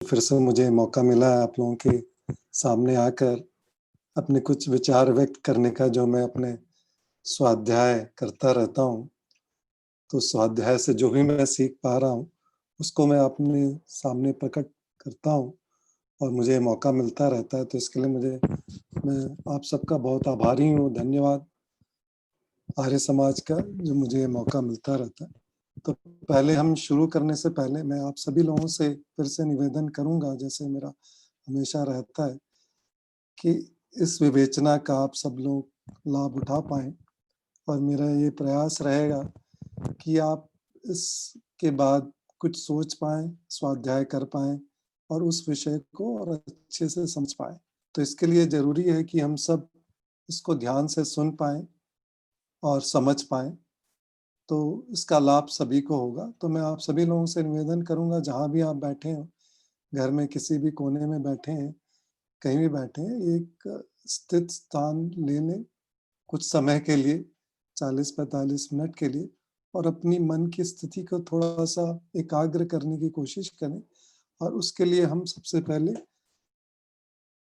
फिर से मुझे मौका मिला है आप लोगों के सामने आकर अपने कुछ विचार व्यक्त करने का, जो मैं अपने स्वाध्याय करता रहता हूँ। तो स्वाध्याय से जो भी मैं सीख पा रहा हूँ, उसको मैं अपने सामने प्रकट करता हूँ और मुझे मौका मिलता रहता है। तो इसके लिए मैं आप सबका बहुत आभारी हूँ, धन्यवाद आर्य समाज का, जो मुझे ये मौका मिलता रहता है। तो पहले हम शुरू करने से पहले मैं आप सभी लोगों से फिर से निवेदन करूँगा, जैसे मेरा हमेशा रहता है, कि इस विवेचना का आप सब लोग लाभ उठा पाएँ और मेरा ये प्रयास रहेगा कि आप इसके बाद कुछ सोच पाएँ, स्वाध्याय कर पाएँ और उस विषय को और अच्छे से समझ पाएँ। तो इसके लिए ज़रूरी है कि हम सब इसको ध्यान से सुन पाएँ और समझ पाएँ, तो इसका लाभ सभी को होगा। तो मैं आप सभी लोगों से निवेदन करूँगा, जहाँ भी आप बैठे हों, घर में किसी भी कोने में बैठे हैं, कहीं भी बैठे हैं, एक स्थित स्थान ले लें कुछ समय के लिए, 40-45 मिनट के लिए, और अपनी मन की स्थिति को थोड़ा-सा एकाग्र करने की कोशिश करें। और उसके लिए हम सबसे पहले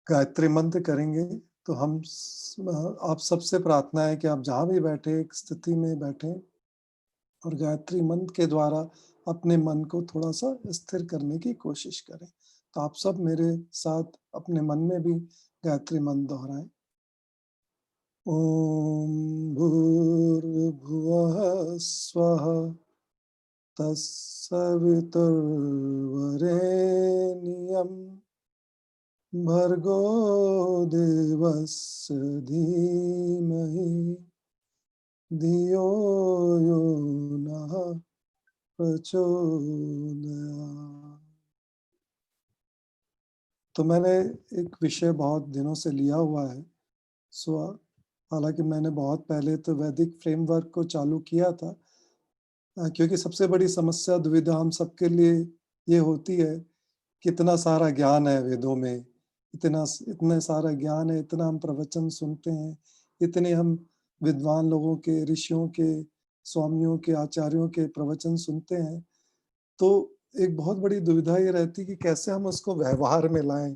गायत्री मंत्र करेंगे। तो आप सबसे प्रार्थना है कि आप जहाँ भी बैठे, एक स्थिति में बैठें और गायत्री मंत्र के द्वारा अपने मन को थोड़ा-सा स्थिर करने की कोशिश करें। तो आप सब मेरे साथ अपने मन में भी गायत्री मंत्र दोहराएँ। ॐ भूर्भुवः स्वः तत्सवितुर्वरेण्यं भर्गो देवस्य धीमहि धियो यो नः प्रचोदयात्। तो मैंने एक विषय बहुत दिनों से लिया हुआ है। सो हालाँकि मैंने बहुत पहले तो वैदिक फ्रेमवर्क को चालू किया था, क्योंकि सबसे बड़ी समस्या, दुविधा हम सबके लिए ये होती है कि इतना सारा ज्ञान है वेदों में, इतने सारा ज्ञान है, इतना हम प्रवचन सुनते हैं, इतने हम विद्वान लोगों के, ऋषियों के, स्वामियों के, आचार्यों के प्रवचन सुनते हैं। तो एक बहुत बड़ी दुविधा ये रहती है कि कैसे हम उसको व्यवहार में लाएँ?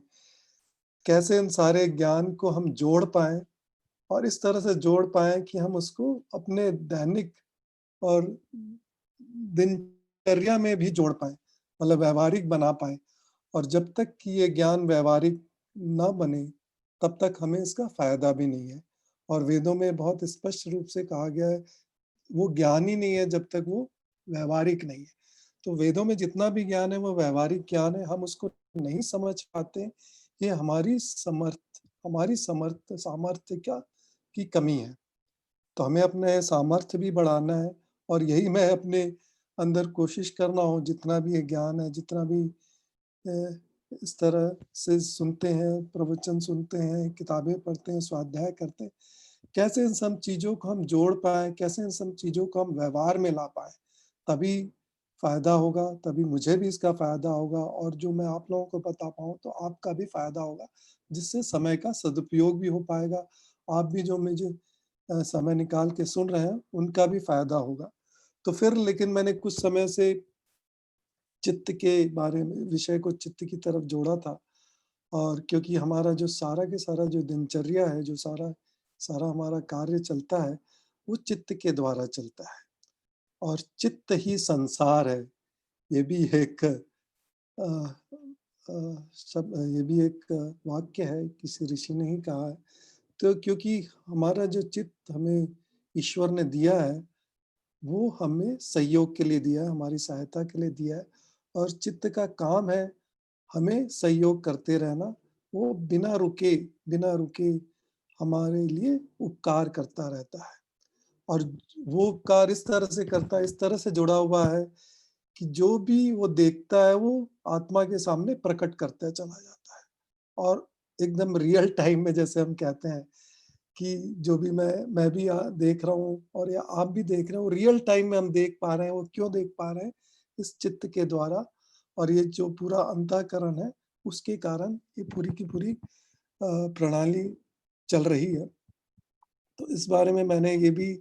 कैसे इन सारे ज्ञान को हम जोड़ पाएँ और इस तरह से जोड़ पाएँ कि हम उसको अपने दैनिक और दिनचर्या में भी जोड़ पाएँ, मतलब व्यावहारिक बना पाएँ। और जब तक कि ये ज्ञान व्यावहारिक ना बने, तब तक हमें इसका फ़ायदा भी नहीं है। और वेदों में बहुत स्पष्ट रूप से कहा गया है, वो ज्ञान ही नहीं है जब तक वो व्यावहारिक नहीं है। तो वेदों में जितना भी ज्ञान है वो व्यावहारिक ज्ञान है, हम उसको नहीं समझ पाते। ये हमारी सामर्थ्य क्या की कमी है। तो हमें अपने सामर्थ्य भी बढ़ाना है और यही मैं अपने अंदर कोशिश कर रहा हूँ, जितना भी ये ज्ञान है, जितना भी अ, इस तरह से सुनते हैं, प्रवचन सुनते हैं, किताबें पढ़ते हैं, स्वाध्याय करते हैं, कैसे इन सब चीज़ों को हम जोड़ पाएँ, कैसे इन सब चीज़ों को हम व्यवहार में ला पाएँ, तभी फ़ायदा होगा, तभी मुझे भी इसका फ़ायदा होगा और जो मैं आप लोगों को बता पाऊँ तो आपका भी फ़ायदा होगा, जिससे समय का सदुपयोग भी हो पाएगा। आप भी जो मुझे समय निकाल के सुन रहे हैं, उनका भी फ़ायदा होगा। तो फिर लेकिन मैंने कुछ समय से चित्त के बारे में विषय को चित्त की तरफ जोड़ा था, और क्योंकि हमारा जो सारा के सारा जो दिनचर्या है, जो सारा सारा हमारा कार्य चलता है, वो चित्त के द्वारा चलता है और चित्त ही संसार है। ये भी एक ये भी एक वाक्य है, किसी ऋषि ने ही कहा है। तो क्योंकि हमारा जो चित्त हमें ईश्वर ने दिया है, वो हमें सहयोग के लिए दिया है, हमारी सहायता के लिए दिया है और चित्त का काम है हमें सहयोग करते रहना। वो बिना रुके हमारे लिए उपकार करता रहता है और वो उपकार इस तरह से करता है, इस तरह से जुड़ा हुआ है कि जो भी वो देखता है, वो आत्मा के सामने प्रकट करता चला जाता है और एकदम रियल टाइम में, जैसे हम कहते हैं कि जो भी मैं भी देख रहा हूँ और या आप भी देख रहे हो, रियल टाइम में हम देख पा रहे हैं। वो क्यों देख पा रहे हैं? इस चित्त के द्वारा। और ये जो पूरा अंतःकरण है, उसके कारण ये पूरी की पूरी प्रणाली चल रही है। तो इस बारे में मैंने ये भी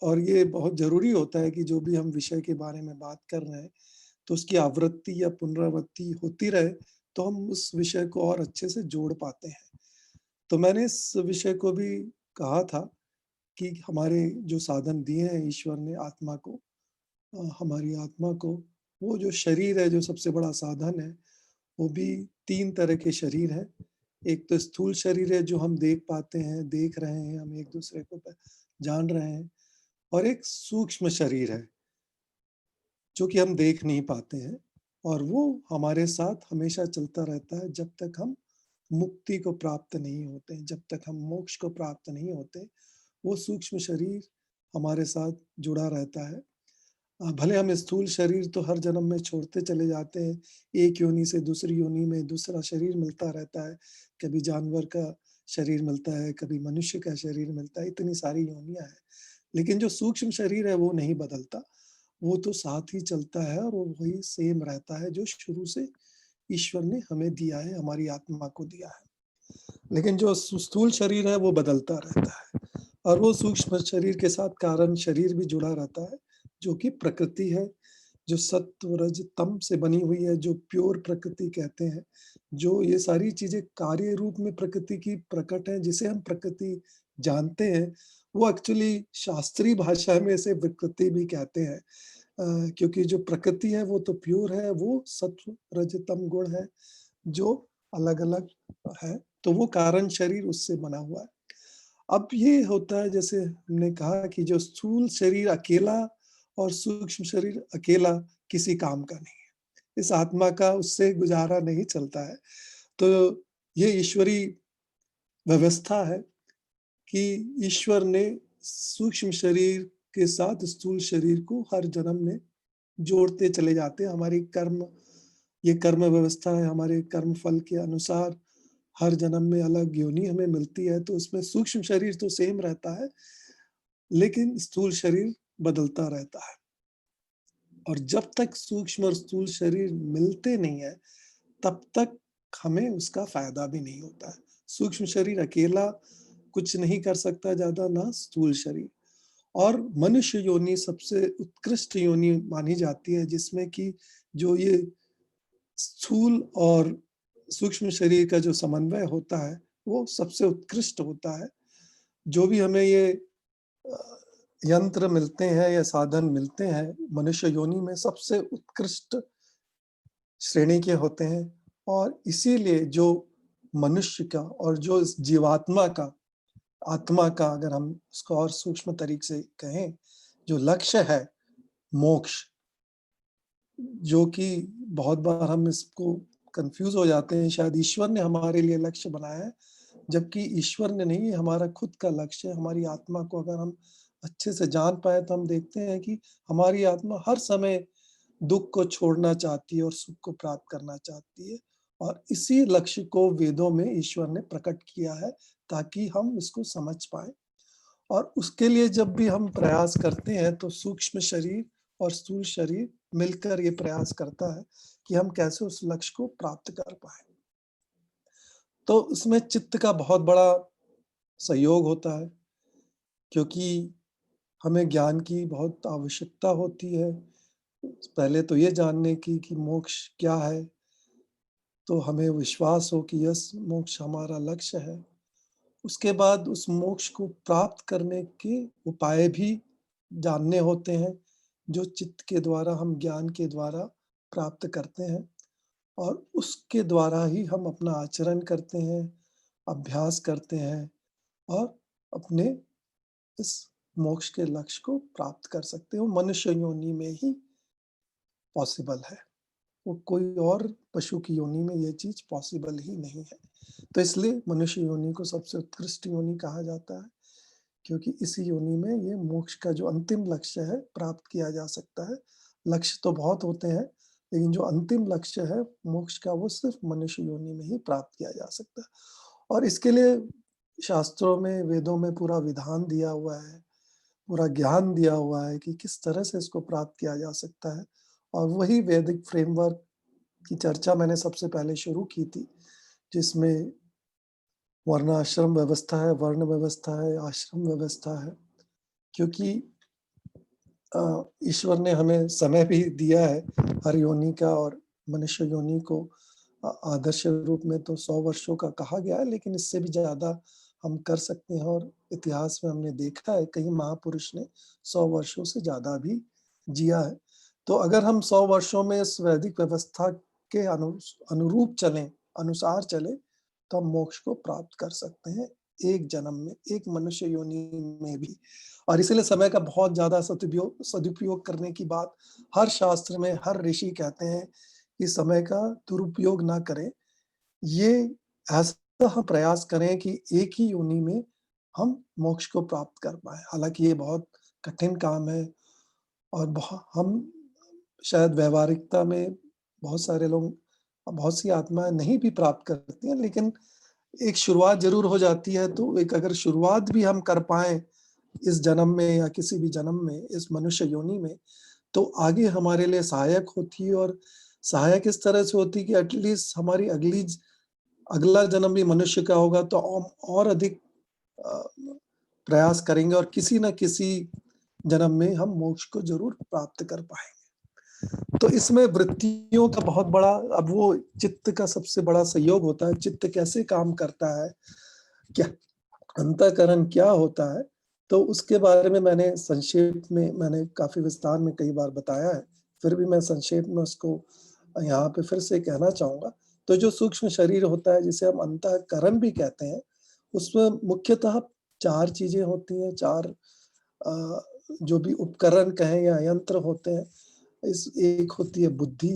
और ये बहुत ज़रूरी होता है कि जो भी हम विषय के बारे में बात कर रहे हैं, तो उसकी आवृत्ति या पुनरावृत्ति होती रहे, तो हम उस विषय को और अच्छे से जोड़ पाते हैं। तो मैंने इस विषय को भी कहा था कि हमारे जो साधन दिए हैं ईश्वर ने आत्मा को, हमारी आत्मा को, वो जो शरीर है जो सबसे बड़ा साधन है, वो भी 3 तरह के शरीर हैं। एक तो स्थूल शरीर है जो हम देख पाते हैं, देख रहे हैं, हम एक-दूसरे को जान रहे हैं, और एक सूक्ष्म शरीर है, जो कि हम देख नहीं पाते हैं, और वो हमारे साथ हमेशा चलता रहता है जब तक हम मुक्ति को प्राप्त नहीं होते, जब तक हम मोक्ष को प्राप्त नहीं होते, वो सूक्ष्म शरीर हमारे साथ जुड़ा रहता है। भले हम स्थूल शरीर तो हर जन्म में छोड़ते चले जाते हैं, एक योनि से दूसरी योनि में दूसरा शरीर मिलता रहता है, कभी जानवर का शरीर मिलता है, कभी मनुष्य का शरीर मिलता है, इतनी सारी योनियाँ हैं। लेकिन जो सूक्ष्म शरीर है वो नहीं बदलता, वो तो साथ ही चलता है और वो वही सेम रहता है जो शुरू से ईश्वर ने हमें दिया है, हमारी आत्मा को दिया है। लेकिन जो स्थूल शरीर है वो बदलता रहता है, और वो सूक्ष्म शरीर के साथ कारण शरीर भी जुड़ा रहता है, जो कि प्रकृति है, जो सत्व रज तम से बनी हुई है, जो प्योर प्रकृति कहते हैं। जो ये सारी चीजें कार्य रूप में प्रकृति की प्रकट है, जिसे हम प्रकृति जानते हैं, वो एक्चुअली शास्त्रीय भाषा में इसे विकृति भी कहते हैं। क्योंकि जो प्रकृति है वो तो प्योर है, वो सत्व रज तम गुण है, जो अलग-अलग है, तो वो कारण शरीर उससे बना हुआ है। अब ये होता है, जैसे हमने कहा कि जो स्थूल शरीर अकेला और सूक्ष्म शरीर अकेला किसी काम का नहीं है। इस आत्मा का उससे गुज़ारा नहीं चलता है। तो ये ईश्वरी व्यवस्था है कि ईश्वर ने सूक्ष्म शरीर के साथ स्थूल शरीर को हर जन्म में जोड़ते चले जाते हैं। हमारी कर्म, ये कर्म व्यवस्था है, हमारे कर्म फल के अनुसार हर जन्म में अलग योनि हमें मिलती है, तो उसमें सूक्ष्म शरीर तो सेम रहता है, लेकिन स्थूल शरीर बदलता रहता है। और जब तक सूक्ष्म और स्थूल शरीर मिलते नहीं है, तब तक हमें उसका फ़ायदा भी नहीं होता है। सूक्ष्म शरीर अकेला कुछ नहीं कर सकता ज़्यादा, ना स्थूल शरीर। और मनुष्य योनि सबसे उत्कृष्ट योनि मानी जाती है, जिसमें कि जो ये स्थूल और सूक्ष्म शरीर का जो समन्वय होता है, वो सबसे उत्कृष्ट होता है। जो भी हमें ये अ, यंत्र मिलते हैं या साधन मिलते हैं, मनुष्य योनि में सबसे उत्कृष्ट श्रेणी के होते हैं, और इसीलिए जो मनुष्य का और जो इस जीवात्मा का, आत्मा का, अगर हम उसको और सूक्ष्म तरीके से कहें, जो लक्ष्य है मोक्ष, जो कि बहुत बार हम इसको कन्फ्यूज़ हो जाते हैं, शायद ईश्वर ने हमारे लिए लक्ष्य बनाया है, जबकि ईश्वर ने नहीं, ये हमारा खुद का लक्ष्य है। हमारी आत्मा को अगर हम अच्छे से जान पाएँ, तो हम देखते हैं कि हमारी आत्मा हर समय दुःख को छोड़ना चाहती है और सुख को प्राप्त करना चाहती है, और इसी लक्ष्य को वेदों में ईश्वर ने प्रकट किया है, ताकि हम इसको समझ पाएँ। और उसके लिए जब भी हम प्रयास करते हैं, तो सूक्ष्म शरीर और स्थूल शरीर मिलकर ये प्रयास करता है कि हम कैसे उस लक्ष्य को प्राप्त कर पाएँ। तो उसमें चित्त का बहुत बड़ा सहयोग होता है, क्योंकि हमें ज्ञान की बहुत आवश्यकता होती है। पहले तो ये जानने की कि मोक्ष क्या है, तो हमें विश्वास हो कि यस, मोक्ष हमारा लक्ष्य है। उसके बाद उस मोक्ष को प्राप्त करने के उपाय भी जानने होते हैं, जो चित्त के द्वारा, हम ज्ञान के द्वारा प्राप्त करते हैं, और उसके द्वारा ही हम अपना आचरण करते हैं, अभ्यास करते हैं, और अपने इस मोक्ष के लक्ष्य को प्राप्त कर सकते हो। मनुष्य योनि में ही पॉसिबल है। वो कोई और पशु की योनि में ये चीज़ पॉसिबल ही नहीं है। तो इसलिए मनुष्य योनि को सबसे उत्कृष्ट योनि कहा जाता है, क्योंकि इसी योनि में ये मोक्ष का जो अंतिम लक्ष्य है, प्राप्त किया जा सकता है। लक्ष्य तो बहुत होते हैं, लेकिन जो अंतिम लक्ष्य है मोक्ष का, वो सिर्फ़ मनुष्य योनि में ही प्राप्त किया जा सकता है। और इसके लिए शास्त्रों में, वेदों में पूरा विधान दिया हुआ है, पूरा ज्ञान दिया हुआ है कि किस तरह से इसको प्राप्त किया जा सकता है। और वही वैदिक फ्रेमवर्क की चर्चा मैंने सबसे पहले शुरू की थी, जिसमें वर्णाश्रम व्यवस्था है, वर्ण व्यवस्था है, आश्रम व्यवस्था है। क्योंकि ईश्वर ने हमें समय भी दिया है हर योनि का, और मनुष्य योनि को आदर्श रूप में तो 100 वर्षों का कहा गया है, लेकिन इससे भी ज़्यादा हम कर सकते हैं, और इतिहास में हमने देखा है कई महापुरुष ने 100 वर्षों से ज़्यादा भी जिया है। तो अगर हम 100 वर्षों में इस वैदिक व्यवस्था के अनुरूप चलें, अनुसार चलें, तो हम मोक्ष को प्राप्त कर सकते हैं एक जन्म में, एक मनुष्य योनि में भी। और इसीलिए समय का बहुत ज़्यादा सदुपयोग करने की बात हर शास्त्र में हर ऋषि कहते हैं कि समय का दुरुपयोग ना करें। ये ऐसा हम प्रयास करें कि एक ही योनि में हम मोक्ष को प्राप्त कर पाएँ। हालाँकि ये बहुत कठिन काम है, और हम शायद व्यावहारिकता में बहुत सारे लोग, बहुत सी आत्माएँ नहीं भी प्राप्त करती हैं, लेकिन एक शुरुआत ज़रूर हो जाती है। तो एक अगर शुरुआत भी हम कर पाएँ इस जन्म में या किसी भी जन्म में, इस मनुष्य योनि में, तो आगे हमारे लिए सहायक होती है। और सहायक इस तरह से होती है कि एटलीस्ट हमारी अगला जन्म भी मनुष्य का होगा, तो और अधिक अ, प्रयास करेंगे, और किसी न किसी जन्म में हम मोक्ष को ज़रूर प्राप्त कर पाएँगे। तो इसमें वृत्तियों का बहुत बड़ा, अब वो चित्त का सबसे बड़ा सहयोग होता है। चित्त कैसे काम करता है? क्या अंतःकरण क्या होता है? तो उसके बारे में मैंने काफ़ी विस्तार में कई बार बताया है, फिर भी मैं संक्षेप में उसको यहाँ पे फिर से कहना चाहूँगा। तो जो सूक्ष्म शरीर होता है, जिसे हम अंतःकरण भी कहते हैं, उसमें मुख्यतः 4 चीज़ें होती हैं, 4 अ, जो भी उपकरण कहें या यंत्र होते हैं। इस एक होती है बुद्धि,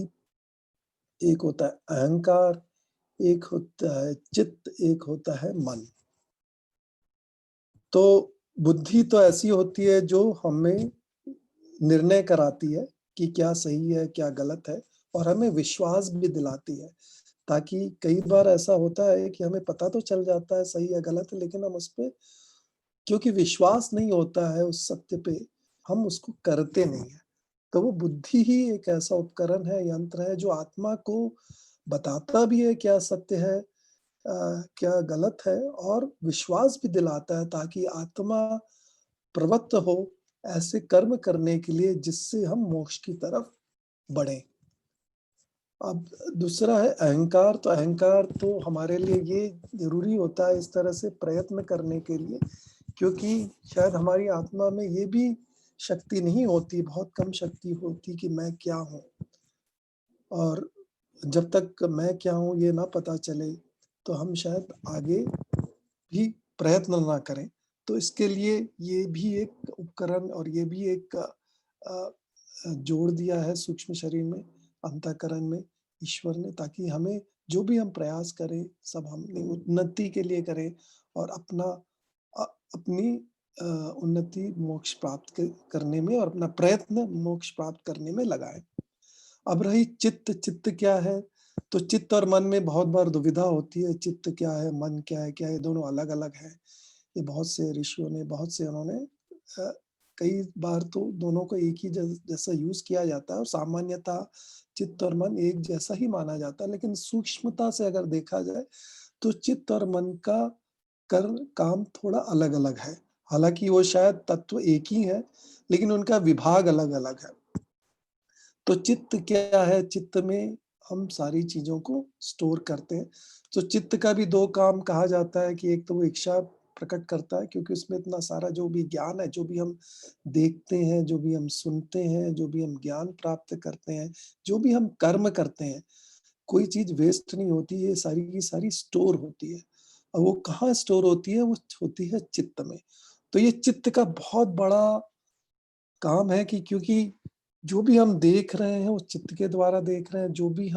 एक होता है अहंकार, एक होता है चित्त, एक होता है मन। तो बुद्धि तो ऐसी होती है जो हमें निर्णय कराती है कि क्या सही है, क्या गलत है, और हमें विश्वास भी दिलाती है। ताकि कई बार ऐसा होता है कि हमें पता तो चल जाता है सही है, गलत है, लेकिन हम उसपे, क्योंकि विश्वास नहीं होता है उस सत्य पे, हम उसको करते नहीं हैं। तो वो बुद्धि ही एक ऐसा उपकरण है, यंत्र है, जो आत्मा को बताता भी है क्या सत्य है, क्या गलत है, और विश्वास भी दिलाता है, ताकि आत्मा प्रवृत्त हो ऐसे कर्म करने के लिए जिससे हम मोक्ष की तरफ बढ़ें। अब दूसरा है अहंकार। तो अहंकार तो हमारे लिए ये ज़रूरी होता है इस तरह से प्रयत्न करने के लिए, क्योंकि शायद हमारी आत्मा में ये भी शक्ति नहीं होती, बहुत कम शक्ति होती कि मैं क्या हूँ। और जब तक मैं क्या हूँ ये ना पता चले, तो हम शायद आगे भी प्रयत्न ना करें। तो इसके लिए ये भी एक उपकरण, और ये भी एक जोड़ दिया है सूक्ष्म शरीर में, अंतःकरण में ईश्वर ने, ताकि हमें जो भी हम प्रयास करें, सब हमने उन्नति के लिए करें, और अ, अपनी उन्नति मोक्ष प्राप्त करने में, और अपना प्रयत्न मोक्ष प्राप्त करने में लगाएँ। अब रही चित्त, चित्त क्या है? तो चित्त और मन में बहुत बार दुविधा होती है, चित्त क्या है, मन क्या है? क्या ये दोनों अलग-अलग हैं? ये बहुत से ऋषियों ने, बहुत से उन्होंने अ, कई बार तो दोनों को एक ही जैसा यूज़ किया जाता है, और सामान्यतः चित्त और मन एक जैसा ही माना जाता है। लेकिन सूक्ष्मता से अगर देखा जाए, तो चित्त और मन का कर काम थोड़ा अलग-अलग है। हालाँकि वो शायद तत्व एक ही है, लेकिन उनका विभाग अलग-अलग है। तो चित्त क्या है? चित्त में हम सारी चीज़ों को स्टोर करते हैं। तो चित्त का भी 2 काम कहा जाता है कि एक तो वो इच्छा प्रकट करता है, क्योंकि उसमें इतना सारा जो भी ज्ञान है, जो भी हम देखते हैं, जो भी हम सुनते हैं, जो भी हम ज्ञान प्राप्त करते हैं, जो भी हम कर्म करते हैं, कोई चीज़ वेस्ट नहीं होती, ये सारी की सारी स्टोर होती है। और वो कहाँ स्टोर होती है? वो होती है चित्त में। तो ये चित्त का बहुत बड़ा काम है कि, क्योंकि जो भी हम देख रहे हैं, वो चित्त के द्वारा देख रहे हैं, जो भी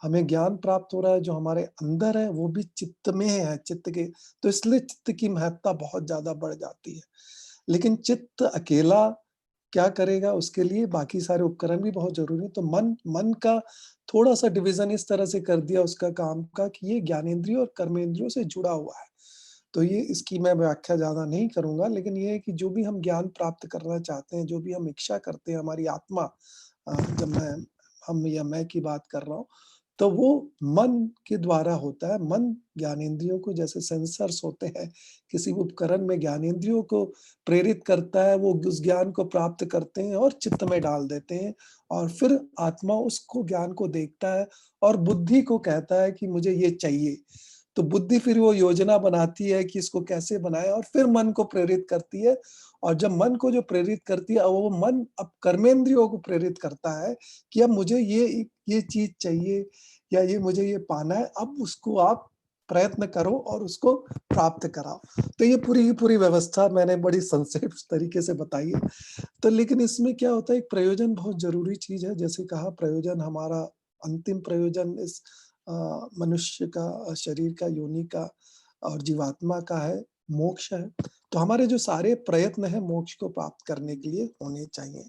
हमें ज्ञान प्राप्त हो रहा है, जो हमारे अंदर है, वो भी चित्त में है, चित्त के, तो इसलिए चित्त की महत्ता बहुत ज़्यादा बढ़ जाती है। लेकिन चित्त अकेला क्या करेगा? उसके लिए बाकी सारे उपकरण भी बहुत ज़रूरी हैं। तो मन मन का थोड़ा-सा डिवीज़न इस तरह से कर दिया उसका काम का, कि ये ज्ञानेंद्रियों और कर्मेंद्रियों से जुड़ा हुआ है। तो ये इसकी मैं व्याख्या ज़्यादा नहीं करूँगा, लेकिन ये है कि जो भी हम ज्ञान प्राप्त करना चाहते हैं, जो भी हम इच्छा करते हैं, हमारी आत्मा, जब हम या मैं की बात कर रहा हूँ, तो वो मन के द्वारा होता है। मन ज्ञानेंद्रियों को जैसे सेंसर्स होते हैं, किसी उपकरण में ज्ञानेंद्रियों को प्रेरित करता है, वो उस ज्ञान को प्राप्त करते हैं और चित्त में डाल देते हैं और फिर आत्मा उसको ज्ञान को देखता है और बुद्धि को कहता है कि मुझे ये चाहिए। तो बुद्धि फिर वो योजना बनाती है कि इसको कैसे बनाए और फिर मन को प्रेरित करती है और जब मन को जो प्रेरित करती है, वो मन अब कर्मेंद्रियों को प्रेरित करता है कि अब मुझे ये चीज़ चाहिए या ये मुझे ये पाना है, अब उसको आप प्रयत्न करो और उसको प्राप्त कराओ। तो ये पूरी की पूरी व्यवस्था मैंने बड़ी संक्षिप्त तरीके से बताई है। तो लेकिन इसमें क्या होता है, एक प्रयोजन बहुत ज़रूरी चीज़ है। जैसे कहा, प्रयोजन हमारा अंतिम प्रयोजन इस मनुष्य का शरीर का, योनि का और जीवात्मा का है, मोक्ष है। तो हमारे जो सारे प्रयत्न हैं मोक्ष को प्राप्त करने के लिए होने चाहिए।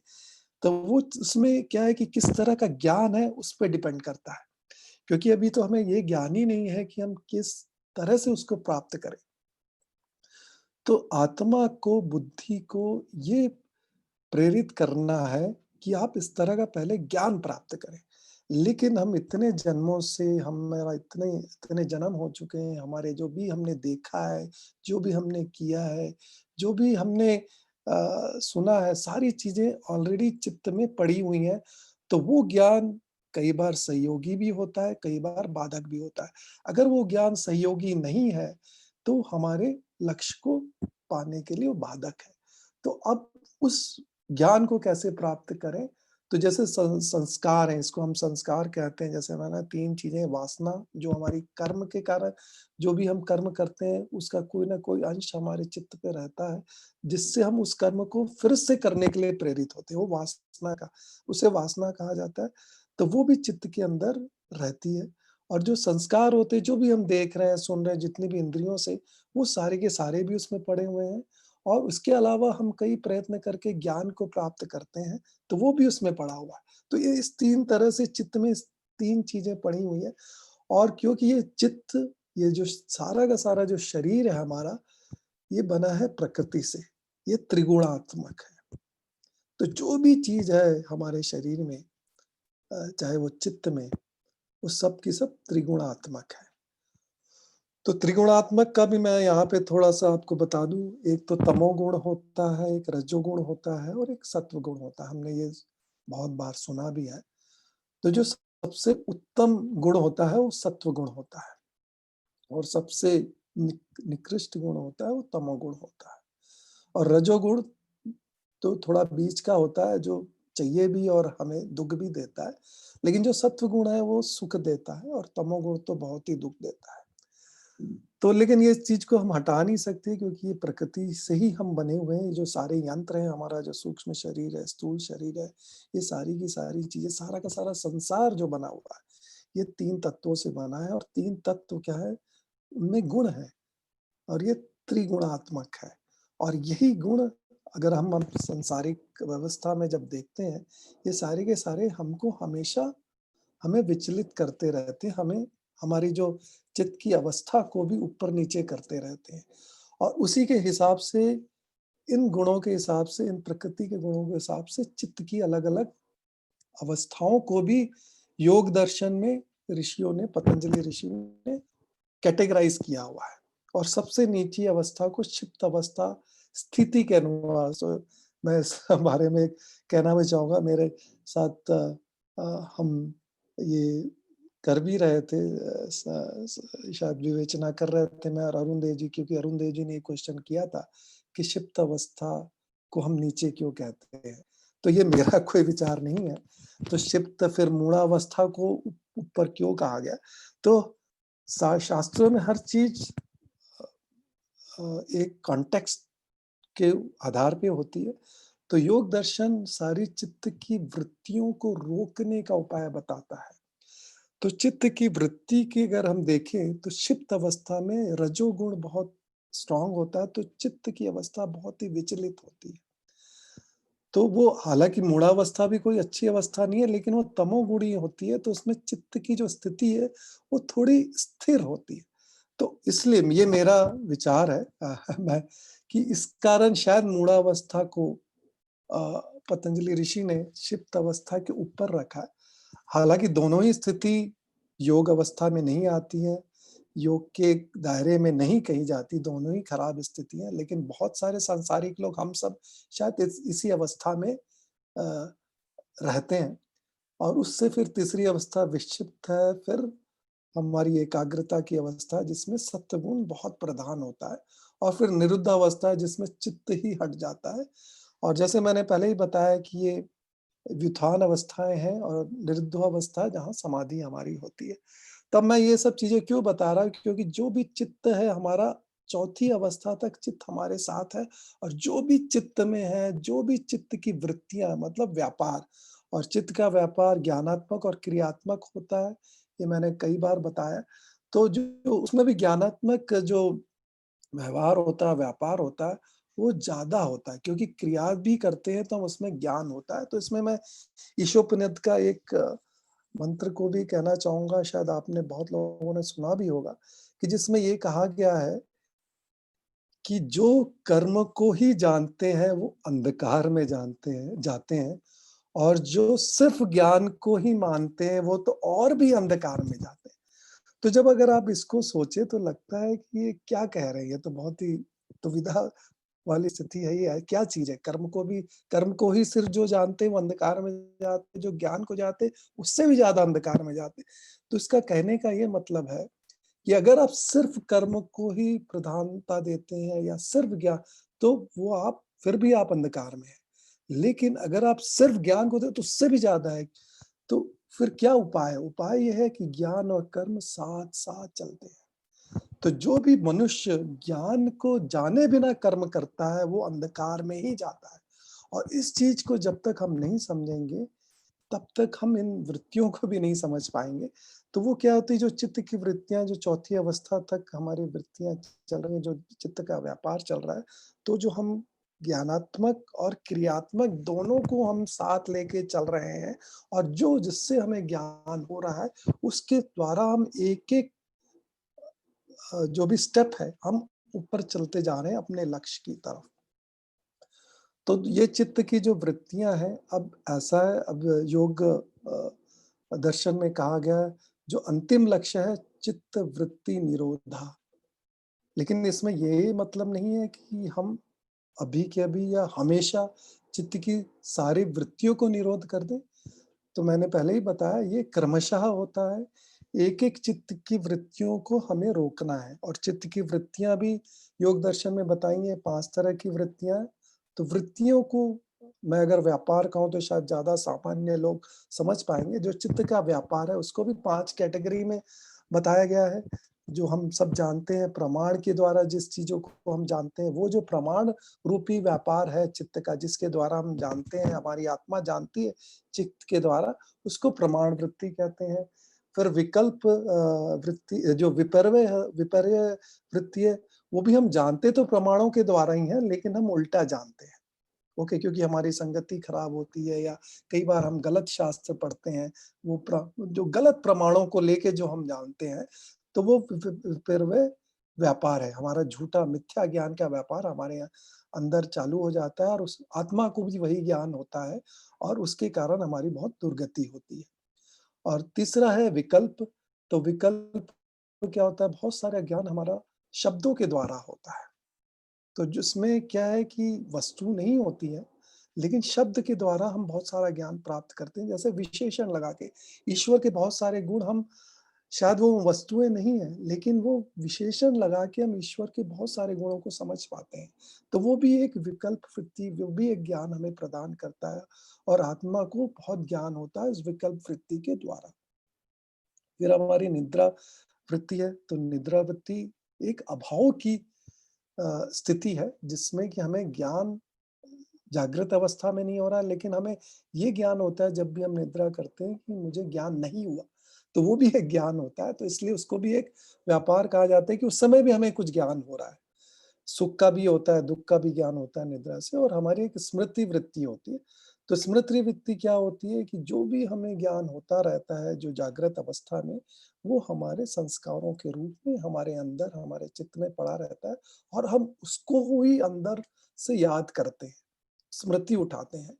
तो वो उसमें क्या है कि किस तरह का ज्ञान है उस पे डिपेंड करता है। क्योंकि अभी तो हमें ये ज्ञान ही नहीं है कि हम किस तरह से उसको प्राप्त करें। तो आत्मा को, बुद्धि को ये प्रेरित करना है कि आप इस तरह का पहले ज्ञान प्राप्त करें। लेकिन हम इतने जन्मों से, हमारा इतने इतने जन्म हो चुके हैं, हमारे जो भी हमने देखा है, जो भी हमने किया है, जो भी हमने सुना है, सारी चीज़ें ऑलरेडी चित्त में पड़ी हुई हैं। तो वो ज्ञान कई बार सहयोगी भी होता है, कई बार बाधक भी होता है। अगर वो ज्ञान सहयोगी नहीं है, तो हमारे लक्ष्य को पाने के लिए वो बाधक है। तो अब उस ज्ञान को कैसे प्राप्त करें? तो जैसे संस्कार हैं, इसको हम संस्कार कहते हैं। जैसे मैंने 3 चीज़ें, वासना जो हमारी कर्म के कारण जो भी हम कर्म करते हैं, उसका कोई न कोई अंश हमारे चित्त पे रहता है, जिससे हम उस कर्म को फिर से करने के लिए प्रेरित होते हैं, वो वासना का, उसे वासना कहा जाता है। तो वो भी चित्त के अंदर रहती है और जो संस्कार होते हैं, जो भी हम देख रहे हैं, सुन रहे हैं, जितनी भी इंद्रियों से, वो सारे के सारे भी उसमें पड़े हुए हैं। और उसके अलावा हम कई प्रयत्न करके ज्ञान को प्राप्त करते हैं, तो वो भी उसमें पड़ा हुआ है। तो ये इस 3 तरह से चित्त में इस 3 चीज़ें पड़ी हुई हैं और क्योंकि ये चित्त, ये जो सारा का सारा जो शरीर है हमारा, ये बना है प्रकृति से, ये त्रिगुणात्मक है। तो जो भी चीज़ है हमारे शरीर में, चाहे वो चित्त में, वो सब की सब त्रिगुणात्मक है। तो त्रिगुणात्मक का भी मैं यहाँ पे थोड़ा-सा आपको बता दूँ। एक तो तमोगुण होता है, एक रजोगुण होता है और एक सत्वगुण होता है। हमने ये बहुत बार सुना भी है। तो जो सबसे उत्तम गुण होता है वो सत्वगुण होता है और सबसे निकृष्ट गुण होता है वो तमोगुण होता है। और रजोगुण तो थोड़ा बीच का होता है, जो चाहिए भी और हमें दुःख भी देता है। लेकिन जो सत्वगुण है वो सुख देता है और तमोगुण तो बहुत ही दुःख देता है। तो लेकिन ये चीज़ को हम हटा नहीं सकते क्योंकि ये प्रकृति से ही हम बने हुए हैं। ये जो सारे यंत्र हैं, हमारा जो सूक्ष्म शरीर है, स्थूल शरीर है, ये सारी की सारी चीज़ें, सारा का सारा संसार जो बना हुआ है, ये 3 तत्वों से बना है और 3 तत्व क्या है, उनमें गुण है और ये त्रिगुणात्मक है। और यही गुण अगर हम अब सांसारिक व्यवस्था में जब देखते हैं, ये सारे के सारे हमको हमेशा हमें विचलित करते रहते हैं, हमें हमारी जो चित्त की अवस्था को भी ऊपर-नीचे करते रहते हैं। और उसी के हिसाब से, इन गुणों के हिसाब से, इन प्रकृति के गुणों के हिसाब से चित्त की अलग-अलग अवस्थाओं को भी योग दर्शन में ऋषियों ने, पतंजलि ऋषि ने कैटेगराइज़ किया हुआ है। और सबसे नीची अवस्था को क्षिप्त अवस्था, स्थिति के अनुसार, मैं इस बारे में कहना भी चाहूँगा। मेरे साथ हम ये कर भी रहे थे, स स शायद विवेचना कर रहे थे मैं और अरुण देव जी, क्योंकि अरुण देव जी ने ये क्वेश्चन किया था कि क्षिप्त अवस्था को हम नीचे क्यों कहते हैं? तो ये मेरा कोई विचार नहीं है। तो क्षिप्त फिर मूढ़ावस्था को ऊपर क्यों कहा गया? तो शास्त्रों में हर चीज़ एक कॉन्टेक्स्ट के आधार पे होती है। तो योग दर्शन सारी चित्त की वृत्तियों को रोकने का उपाय बताता है। तो चित्त की वृत्ति की अगर हम देखें तो क्षिप्त अवस्था में रजोगुण बहुत स्ट्रॉन्ग होता है, तो चित्त की अवस्था बहुत ही विचलित होती है। तो वो हालाँकि मूढ़ावस्था भी कोई अच्छी अवस्था नहीं है, लेकिन वो तमोगुणी होती है, तो उसमें चित्त की जो स्थिति है, वो थोड़ी स्थिर होती है। तो इसलिए ये मेरा विचार है, मैं कि इस कारण शायद मूढ़ावस्था को अ, पतंजलि ऋषि ने क्षिप्त अवस्था के ऊपर रखा है। हालाँकि दोनों ही स्थिति योग अवस्था में नहीं आती हैं, योग के दायरे में नहीं कही जाती, दोनों ही खराब स्थितियाँ हैं। लेकिन बहुत सारे सांसारिक लोग, हम सब शायद इसी अवस्था में रहते हैं। और उससे फिर तीसरी अवस्था विक्षिप्त है, फिर हमारी एकाग्रता की अवस्था जिसमें सत्वगुण बहुत प्रधान होता है, और फिर निरुद्ध अवस्था है जिसमें चित्त ही हट जाता है। और जैसे मैंने पहले ही बताया कि ये व्युत्थान अवस्थाएँ हैं और निरुद्ध अवस्था जहाँ समाधि हमारी होती है। तब मैं ये सब चीज़ें क्यों बता रहा हूँ, क्योंकि जो भी चित्त है हमारा, चौथी अवस्था तक चित्त हमारे साथ है, और जो भी चित्त में है, जो भी चित्त की वृत्तियाँ मतलब व्यापार, और चित्त का व्यापार ज्ञानात्मक और क्रियात्मक होता है, ये मैंने कई बार बताया। तो जो उसमें भी ज्ञानात्मक जो व्यवहार होता है, व्यापार होता है, वो ज़्यादा होता है, क्योंकि क्रिया भी करते हैं तो उसमें ज्ञान होता है। तो इसमें मैं ईशोपनिषद का एक मंत्र को भी कहना चाहूँगा, शायद आपने बहुत लोगों ने सुना भी होगा, कि जिसमें ये कहा गया है कि जो कर्म को ही जानते हैं वो अंधकार में जानते हैं जाते हैं, और जो सिर्फ़ ज्ञान को ही मानते हैं वो तो और भी अंधकार में जाते हैं। तो जब अगर आप इसको सोचे तो लगता है कि ये क्या कह रहे हैं, ये तो बहुत ही दुविधा वाली स्थिति है। ये क्या चीज़ है? कर्म को ही सिर्फ़ जो जानते हैं वो अंधकार में जाते, जो ज्ञान को जानते उससे भी ज़्यादा अंधकार में जाते। तो इसका कहने का ये मतलब है कि अगर आप सिर्फ़ कर्म को ही प्रधानता देते हैं या सिर्फ़ तो वो आप फिर भी आप अंधकार में हैं। लेकिन अगर आप सिर्फ़ ज्ञान को दें तो उससे भी ज़्यादा है। तो फिर क्या उपाय है? उपाय ये है कि ज्ञान और कर्म साथ-साथ चलते हैं। तो जो भी मनुष्य ज्ञान को जाने बिना कर्म करता है, वो अंधकार में ही जाता है। और इस चीज़ को जब तक हम नहीं समझेंगे, तब तक हम इन वृत्तियों को भी नहीं समझ पाएँगे। तो वो क्या होती है, जो चित्त की वृत्तियाँ जो चौथी अवस्था तक हमारी वृत्तियाँ चल रही हैं, जो चित्त का व्यापार चल रहा है, तो जो हम ज्ञानात्मक और क्रियात्मक दोनों को हम साथ लेके चल रहे हैं, और जो जिससे हमें ज्ञान हो रहा है, उसके द्वारा हम एक-एक जो भी स्टेप है, हम ऊपर चलते जा रहे हैं अपने लक्ष्य की तरफ। तो ये चित्त की जो वृत्तियाँ हैं, अब ऐसा है, अब योग दर्शन में कहा गया है, जो अंतिम लक्ष्य है चित्त वृत्ति निरोधा। लेकिन इसमें ये मतलब नहीं है कि हम अभी के अभी या हमेशा चित्त की सारी वृत्तियों को निरोध कर दें। तो मैंने पहले ही बताया, ये क्रमशः होता है। एक-एक चित्त की वृत्तियों को हमें रोकना है, और चित्त की वृत्तियाँ भी योग दर्शन में बताई हैं, 5 तरह की वृत्तियाँ हैं। तो वृत्तियों को मैं अगर व्यापार कहूँ तो शायद ज़्यादा सामान्य लोग समझ पाएँगे। जो चित्त का व्यापार है उसको भी 5 कैटेगरी में बताया गया है। जो हम सब जानते हैं प्रमाण के द्वारा जिस चीज़ों को हम जानते हैं, वो जो प्रमाण रूपी व्यापार है चित्त का, जिसके द्वारा हम जानते हैं, हमारी आत्मा जानती है चित्त के द्वारा, उसको प्रमाण वृत्ति कहते हैं। फिर विकल्प वृत्ति, जो विपर्य वृत्ति है, वो भी हम जानते तो प्रमाणों के द्वारा ही हैं, लेकिन हम उल्टा जानते हैं। ओके, क्योंकि हमारी संगति खराब होती है, या कई बार हम गलत शास्त्र पढ़ते हैं, जो गलत प्रमाणों को लेके जो हम जानते हैं, तो वो फिर वे व्यापार है, हमारा झूठा मिथ्या ज्ञान का व्यापार हमारे यहाँ अंदर चालू हो जाता है, और उस आत्मा को भी वही ज्ञान होता है, और उसके कारण हमारी बहुत दुर्गति होती है। और तीसरा है विकल्प। तो विकल्प क्या होता है, बहुत सारा ज्ञान हमारा शब्दों के द्वारा होता है। तो जिसमें क्या है कि वस्तु नहीं होती है, लेकिन शब्द के द्वारा हम बहुत सारा ज्ञान प्राप्त करते हैं, जैसे विशेषण लगा के। ईश्वर के बहुत सारे गुण हम, शायद वो वस्तुएँ नहीं हैं, लेकिन वो विशेषण लगा के हम ईश्वर के बहुत सारे गुणों को समझ पाते हैं। तो वो भी एक विकल्प वृत्ति, वो भी एक ज्ञान हमें प्रदान करता है, और आत्मा को बहुत ज्ञान होता है उस विकल्प वृत्ति के द्वारा। फिर हमारी निद्रा वृत्ति है, तो निद्रा वृत्ति एक अभाव की स्थिति है, जिसमें कि हमें ज्ञान जागृत अवस्था में नहीं हो रहा है, लेकिन हमें ये ज्ञान होता है जब भी हम निद्रा करते हैं कि मुझे ज्ञान नहीं हुआ। तो वो भी एक ज्ञान होता है, तो इसलिए उसको भी एक व्यापार कहा जाता है कि उस समय भी हमें कुछ ज्ञान हो रहा है। सुख का भी होता है, दुःख का भी ज्ञान होता है निद्रा से, और हमारी एक स्मृति वृत्ति होती है। तो स्मृति वृत्ति क्या होती है कि जो भी हमें ज्ञान होता रहता है, जो जागृत अवस्था में, वो हमारे संस्कारों के रूप में हमारे अंदर, हमारे चित्त में पड़ा रहता है, और हम उसको ही अंदर से याद करते हैं, स्मृति उठाते हैं,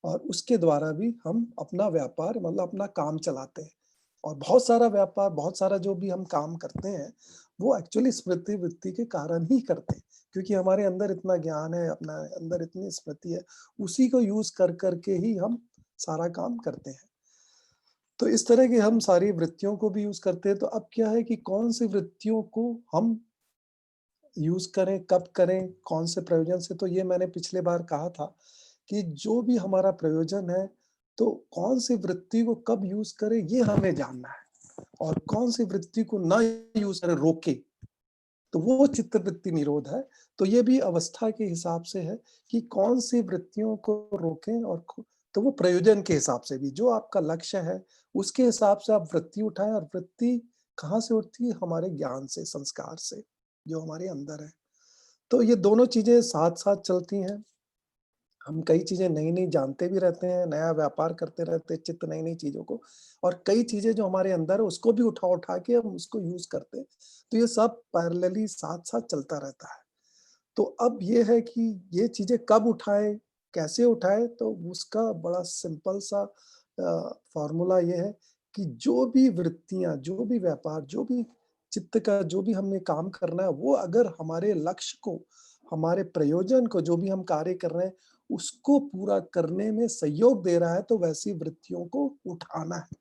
और उसके द्वारा भी हम अपना व्यापार मतलब अपना काम चलाते हैं। और बहुत सारा व्यापार, बहुत सारा जो भी हम काम करते हैं, वो एक्चुअली स्मृति वृत्ति के कारण ही करते हैं। क्योंकि हमारे अंदर इतना ज्ञान है, अपना अंदर इतनी स्मृति है, उसी को यूज़ कर के ही हम सारा काम करते हैं। तो इस तरह की हम सारी वृत्तियों को भी यूज़ करते हैं, तो अब क्या है कि कौन-सी वृत्तियों को हम यूज़ करें, कब करें, कौन से प्रयोजन से, तो ये मैंने पिछले बार कहा था कि जो भी हमारा प्रयोजन है, तो कौन-सी वृत्ति को कब यूज़ करें, ये हमें जानना है। और कौन-सी वृत्ति को ना यूज़ करें, रोके, तो वो चित्तवृत्ति निरोध है। तो ये भी अवस्था के हिसाब से है कि कौन-सी वृत्तियों को रोकें और तो वो प्रयोजन के हिसाब से भी, जो आपका लक्ष्य है, उसके हिसाब से आप वृत्ति उठाएँ, और वृत्ति कहाँ से उठती है? हमारे ज्ञान से, संस्कार से, जो हमारे अंदर है। तो ये दोनों चीज़ें साथ-साथ चलती हैं। हम कई चीज़ें नई-नई जानते भी रहते हैं, नया व्यापार करते रहते हैं, चित्त नई-नई चीज़ों को, और कई चीज़ें जो हमारे अंदर है उसको भी उठा-उठा के हम उसको यूज़ करते हैं। तो ये सब पैरेलली साथ-साथ चलता रहता है। तो अब ये है कि ये चीज़ें कब उठाएँ, कैसे उठाएँ? तो उसका बड़ा सिंपल सा फ़ॉर्मूला ये है कि जो भी वृत्तियाँ, जो भी व्यापार, जो भी चित्त का जो भी हमें काम करना है, वो अगर हमारे लक्ष्य को, हमारे प्रयोजन को, जो भी हम कार्य कर रहे हैं, उसको पूरा करने में सहयोग दे रहा है, तो वैसी वृत्तियों को उठाना है।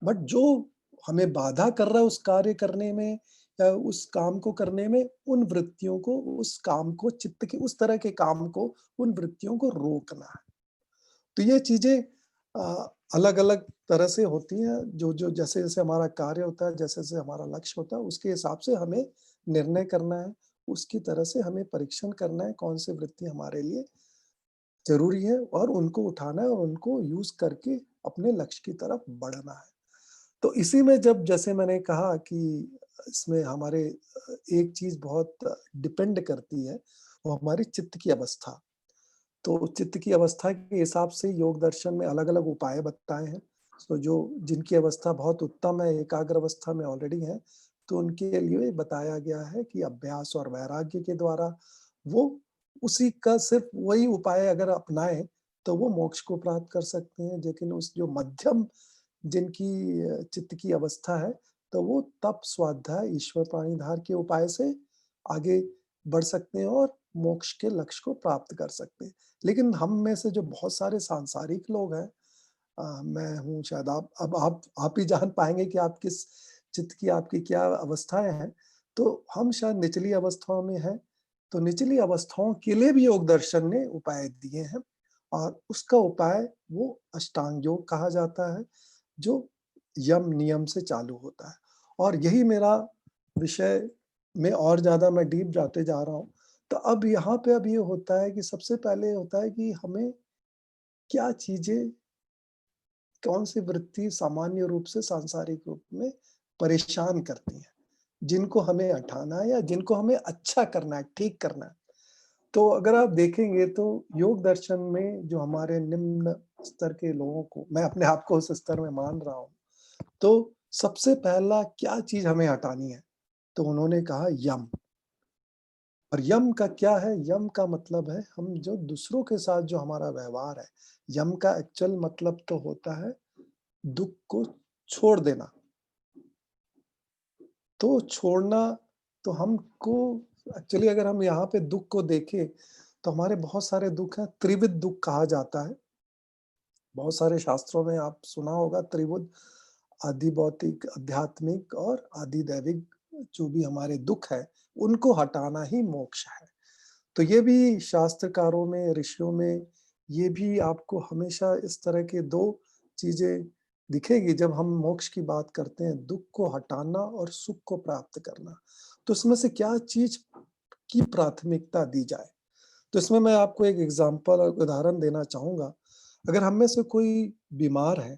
बट जो हमें बाधा कर रहा है उस कार्य करने में या उस काम को करने में, उन वृत्तियों को, उस काम को, चित्त के उस तरह के काम को, उन वृत्तियों को रोकना है। तो ये चीज़ें अलग-अलग तरह से होती हैं, जो जैसे-जैसे हमारा कार्य होता है, जैसे-जैसे हमारा लक्ष्य होता है, उसके हिसाब से हमें निर्णय करना है, उसकी तरह से हमें परीक्षण करना है, कौन-सी वृत्ति हमारे लिए ज़रूरी है, और उनको उठाना है और उनको यूज़ करके अपने लक्ष्य की तरफ बढ़ना है। तो इसी में जब, जैसे मैंने कहा कि इसमें हमारे एक चीज़ बहुत डिपेंड करती है, वो हमारी चित्त की अवस्था। तो चित्त की अवस्था के हिसाब से योग दर्शन में अलग-अलग उपाय बताए हैं। तो जो जिनकी अवस्था बहुत उत्तम है, एकाग्र अवस्था में ऑलरेडी है, तो उनके लिए बताया गया है कि अभ्यास और वैराग्य के द्वारा वो उसी का सिर्फ़ वही उपाय अगर अपनाएँ, तो वो मोक्ष को प्राप्त कर सकते हैं। लेकिन उस जो मध्यम जिनकी चित्त की अवस्था है, तो वो तप, स्वाध्याय, ईश्वर प्राणिधार के उपाय से आगे बढ़ सकते हैं और मोक्ष के लक्ष्य को प्राप्त कर सकते हैं। लेकिन हम में से जो बहुत सारे सांसारिक लोग हैं, मैं हूँ, शायद आप ही जान पाएँगे कि आप किस चित्त की आपकी क्या अवस्थाएँ हैं। तो हम शायद निचली अवस्थाओं में हैं, तो निचली अवस्थाओं के लिए भी योग दर्शन ने उपाय दिए हैं, और उसका उपाय वो अष्टांग योग कहा जाता है, जो यम नियम से चालू होता है। और यही मेरा विषय में और ज़्यादा मैं डीप जाते जा रहा हूँ। तो अब यहाँ पे अब ये होता है कि सबसे पहले होता है कि हमें क्या चीज़ें, कौन-सी वृत्ति सामान्य रूप से सांसारिक रूप में परेशान करती हैं, जिनको हमें हटाना है या जिनको हमें अच्छा करना है, ठीक करना है। तो अगर आप देखेंगे तो योग दर्शन में जो हमारे निम्न स्तर के लोगों को, मैं अपने आप को उस स्तर में मान रहा हूँ, तो सबसे पहला क्या चीज़ हमें हटानी है? तो उन्होंने कहा यम। और यम का क्या है? यम का मतलब है हम जो दूसरों के साथ जो हमारा व्यवहार है, यम का एक्चुअल मतलब तो होता है दुःख को छोड़ देना। तो छोड़ना, तो हमको एक्चुअली अगर हम यहाँ पे दुःख को देखें, तो हमारे बहुत सारे दुःख हैं, त्रिविध दुःख कहा जाता है। बहुत सारे शास्त्रों में आप सुना होगा त्रिविध, आदि भौतिक, आध्यात्मिक और आदि दैविक, जो भी हमारे दुःख हैं, उनको हटाना ही मोक्ष है। तो ये भी शास्त्रकारों में, ऋषियों में, ये भी आपको हमेशा इस तरह के 2 चीज़ें दिखेगी जब हम मोक्ष की बात करते हैं, दुःख को हटाना और सुख को प्राप्त करना। तो इसमें से क्या चीज़ की प्राथमिकता दी जाए? तो इसमें मैं आपको एक एग्ज़ाम्पल और उदाहरण देना चाहूँगा। अगर हम में से कोई बीमार है,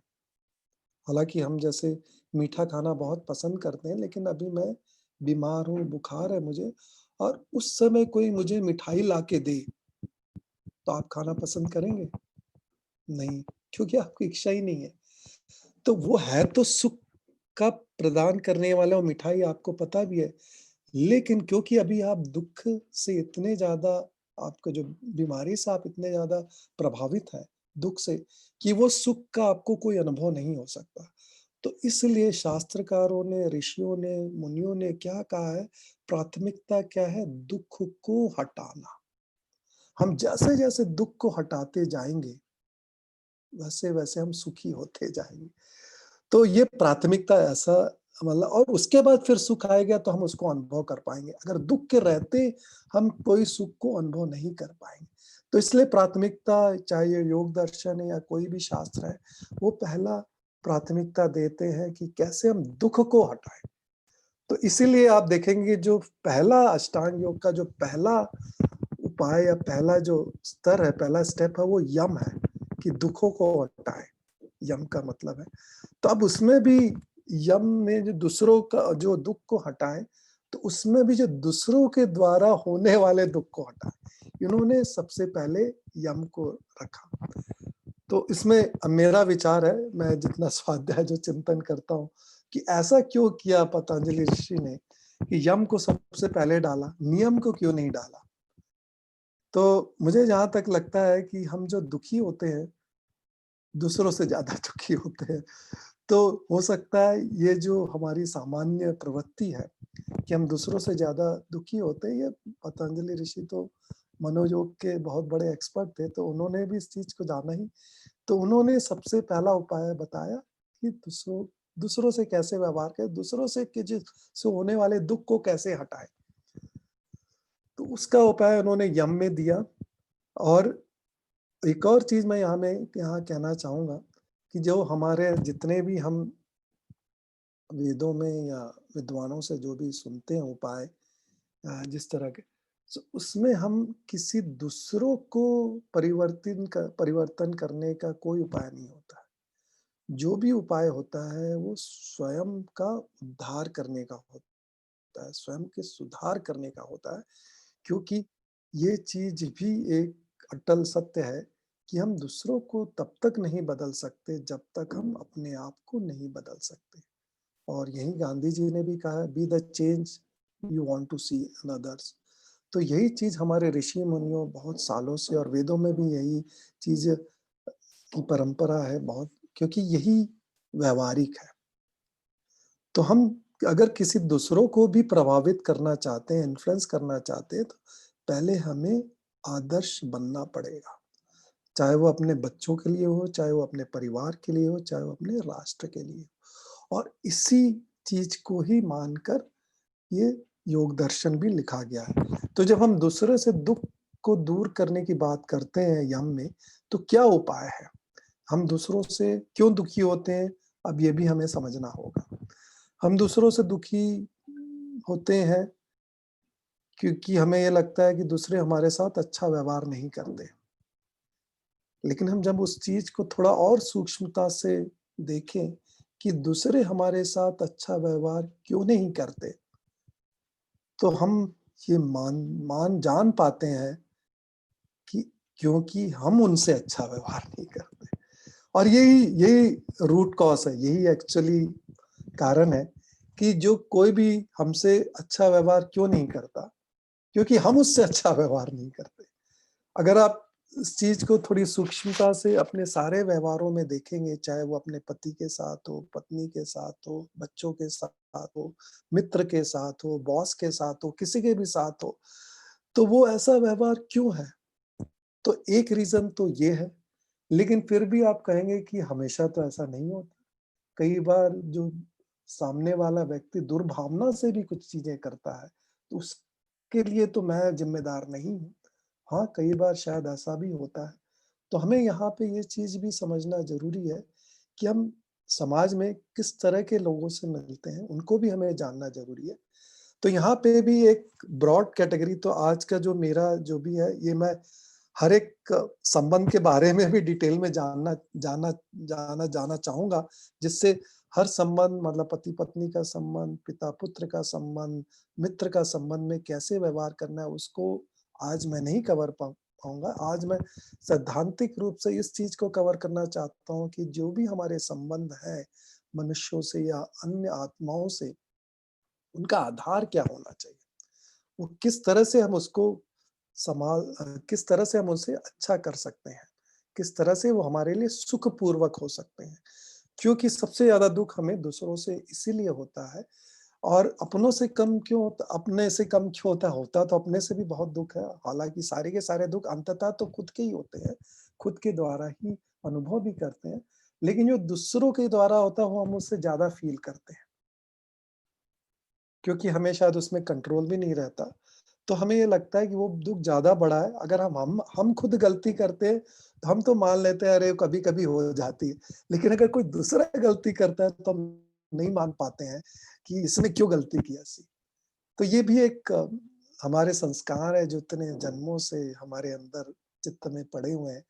हालाँकि हम जैसे मीठा खाना बहुत पसंद करते हैं, लेकिन अभी मैं बीमार हूँ, बुखार है मुझे, और उस समय कोई मुझे मिठाई ला के दे, तो आप खाना पसंद करेंगे? नहीं, क्योंकि आपकी इच्छा ही नहीं है। तो वो है तो सुख का प्रदान करने वाला, वो मिठाई आपको पता भी है, लेकिन क्योंकि अभी आप दुःख से इतने ज़्यादा, आपका जो बीमारी से आप इतने ज़्यादा प्रभावित हैं, दुःख से, कि वो सुख का आपको कोई अनुभव नहीं हो सकता। तो इसलिए शास्त्रकारों ने, ऋषियों ने, मुनियों ने क्या कहा है, प्राथमिकता क्या है? दुःख को हटाना। हम जैसे-जैसे दुःख को हटाते जाएँगे, वैसे-वैसे हम सुखी होते जाएँगे। तो ये प्राथमिकता ऐसा मतलब, और उसके बाद फिर सुख आएगा तो हम उसको अनुभव कर पाएँगे। अगर दुःख के रहते हम कोई सुख को अनुभव नहीं कर पाएँगे। तो इसलिए प्राथमिकता, चाहे ये योग दर्शन है या कोई भी शास्त्र है, वो पहला प्राथमिकता देते हैं कि कैसे हम दुःख को हटाएँ। तो इसीलिए आप देखेंगे जो पहला अष्टांग योग का जो पहला उपाय या पहला जो स्तर है, पहला स्टेप है, वो यम है कि दुखों को हटाएँ। यम का मतलब है। तो अब उसमें भी यम में जो दूसरों का जो दुःख को हटाएँ, तो उसमें भी जो दूसरों के द्वारा होने वाले दुःख को हटाएँ। इन्होंने सबसे पहले यम को रखा। तो इसमें अब मेरा विचार है, मैं जितना स्वाध्याय जो चिंतन करता हूँ, कि ऐसा क्यों किया पतंजलि ऋषि ने कि यम को सबसे पहले डाला, नियम को क्यों नहीं डाला? तो मुझे जहाँ तक लगता है कि हम जो दुखी होते हैं, दूसरों से ज़्यादा दुखी होते हैं। तो हो सकता है ये जो हमारी सामान्य प्रवृत्ति है कि हम दूसरों से ज़्यादा दुखी होते हैं, ये पतंजलि ऋषि तो मनोयोग के बहुत बड़े एक्सपर्ट थे, तो उन्होंने भी इस चीज़ को जाना ही। तो उन्होंने सबसे पहला उपाय बताया कि दूसरों दूसरों से कैसे व्यवहार करें, दूसरों से कि जिससे होने वाले दुःख को कैसे हटाएँ। तो उसका उपाय उन्होंने यम में दिया। और एक और चीज़ मैं यहाँ कहना चाहूँगा कि जो हमारे जितने भी हम वेदों में या विद्वानों से जो भी सुनते हैं उपाय, जिस तरह के, सो उसमें हम किसी दूसरों को परिवर्तन करने का कोई उपाय नहीं होता है। जो भी उपाय होता है वो स्वयं का उद्धार करने का होता है, स्वयं के सुधार करने का होता है। क्योंकि ये चीज़ भी एक अटल सत्य है कि हम दूसरों को तब तक नहीं बदल सकते जब तक हम अपने आप को नहीं बदल सकते। और यही गांधी जी ने भी कहा है, be the change you want to see in others. तो यही चीज़ हमारे ऋषि मुनियों बहुत सालों से, और वेदों में भी यही चीज़ की परंपरा है बहुत, क्योंकि यही व्यावहारिक है। तो हम अगर किसी दूसरों को भी प्रभावित करना चाहते हैं, इन्फ्लुएंस करना चाहते हैं, तो पहले हमें आदर्श बनना पड़ेगा। चाहे वो अपने बच्चों के लिए हो, चाहे वो अपने परिवार के लिए हो, चाहे वो अपने राष्ट्र के लिए हो। और इसी चीज़ को ही मानकर ये योग दर्शन भी लिखा गया है। तो जब हम दूसरे से दुःख को दूर करने की बात करते हैं यम में, तो क्या उपाय है? हम दूसरों से क्यों दुखी होते हैं? अब ये भी हमें समझना होगा। हम दूसरों से दुखी होते हैं क्योंकि हमें ये लगता है कि दूसरे हमारे साथ अच्छा व्यवहार नहीं करते। लेकिन हम जब उस चीज़ को थोड़ा और सूक्ष्मता से देखें कि दूसरे हमारे साथ अच्छा व्यवहार क्यों नहीं करते, तो हम ये जान पाते हैं कि क्योंकि हम उनसे अच्छा व्यवहार नहीं करते। और यही यही रूट कॉज़ है, यही एक्चुअली कारण है कि जो कोई भी हमसे अच्छा व्यवहार क्यों नहीं करता, क्योंकि हम उससे अच्छा व्यवहार नहीं करते। अगर आप इस चीज़ को थोड़ी सूक्ष्मता से अपने सारे व्यवहारों में देखेंगे, चाहे वो अपने पति के साथ हो, पत्नी के साथ हो, बच्चों के साथ हो, मित्र के साथ हो, बॉस के साथ हो, किसी के भी साथ हो, तो वो ऐसा व्यवहार क्यों है? तो एक रीज़न तो ये है, लेकिन फिर भी आप कहेंगे कि हमेशा तो ऐसा नहीं होता। कई बार जो सामने वाला व्यक्ति दुर्भावना से भी कुछ चीज़ें करता है, तो उसके लिए तो मैं ज़िम्मेदार नहीं हूँ। हाँ, कई बार शायद ऐसा भी होता है। तो हमें यहाँ पे ये चीज़ भी समझना ज़रूरी है कि हम समाज में किस तरह के लोगों से मिलते हैं, उनको भी हमें जानना ज़रूरी है। तो यहाँ पे भी एक ब्रॉड कैटेगरी, तो आज का जो मेरा जो भी है, ये मैं हर एक संबंध के बारे में भी डिटेल में जानना चाहूँगा, जिससे हर संबंध मतलब पति-पत्नी का संबंध, पिता-पुत्र का संबंध, मित्र का संबंध में कैसे व्यवहार करना है, उसको आज मैं नहीं कवर पाऊँगा। आज मैं सैद्धांतिक रूप से इस चीज़ को कवर करना चाहता हूँ कि जो भी हमारे संबंध हैं, मनुष्यों से या अन्य आत्माओं से, उनका आधार क्या होना चाहिए? वो किस तरह से हम उसको किस तरह से हम उसे अच्छा कर सकते हैं? किस तरह से वो हमारे लिए सुखपूर्वक हो सकते हैं? क्योंकि सबसे ज़्यादा दुःख हमें दूसरों से इसीलिए होता है और अपनों से कम क्यों होता, अपने से कम क्यों होता, होता तो अपने से भी बहुत दुःख है। हालाँकि सारे के सारे दुःख अंततः तो खुद के ही होते हैं, खुद के द्वारा ही अनुभव भी करते हैं। लेकिन जो दूसरों के द्वारा होता है वो हम उससे ज़्यादा फ़ील करते हैं, क्योंकि हमें शायद उसमें कंट्रोल भी नहीं रहता। तो हमें ये लगता है कि वो दुःख ज़्यादा बड़ा है। अगर हम खुद गलती करते हैं, तो हम तो मान लेते हैं अरे कभी-कभी हो जाती है। लेकिन अगर कोई दूसरा गलती करता है तो हम नहीं मान पाते हैं कि इसने क्यों गलती की ऐसी। तो ये भी एक हमारे संस्कार है जो इतने जन्मों से हमारे अंदर चित्त में पड़े हुए हैं,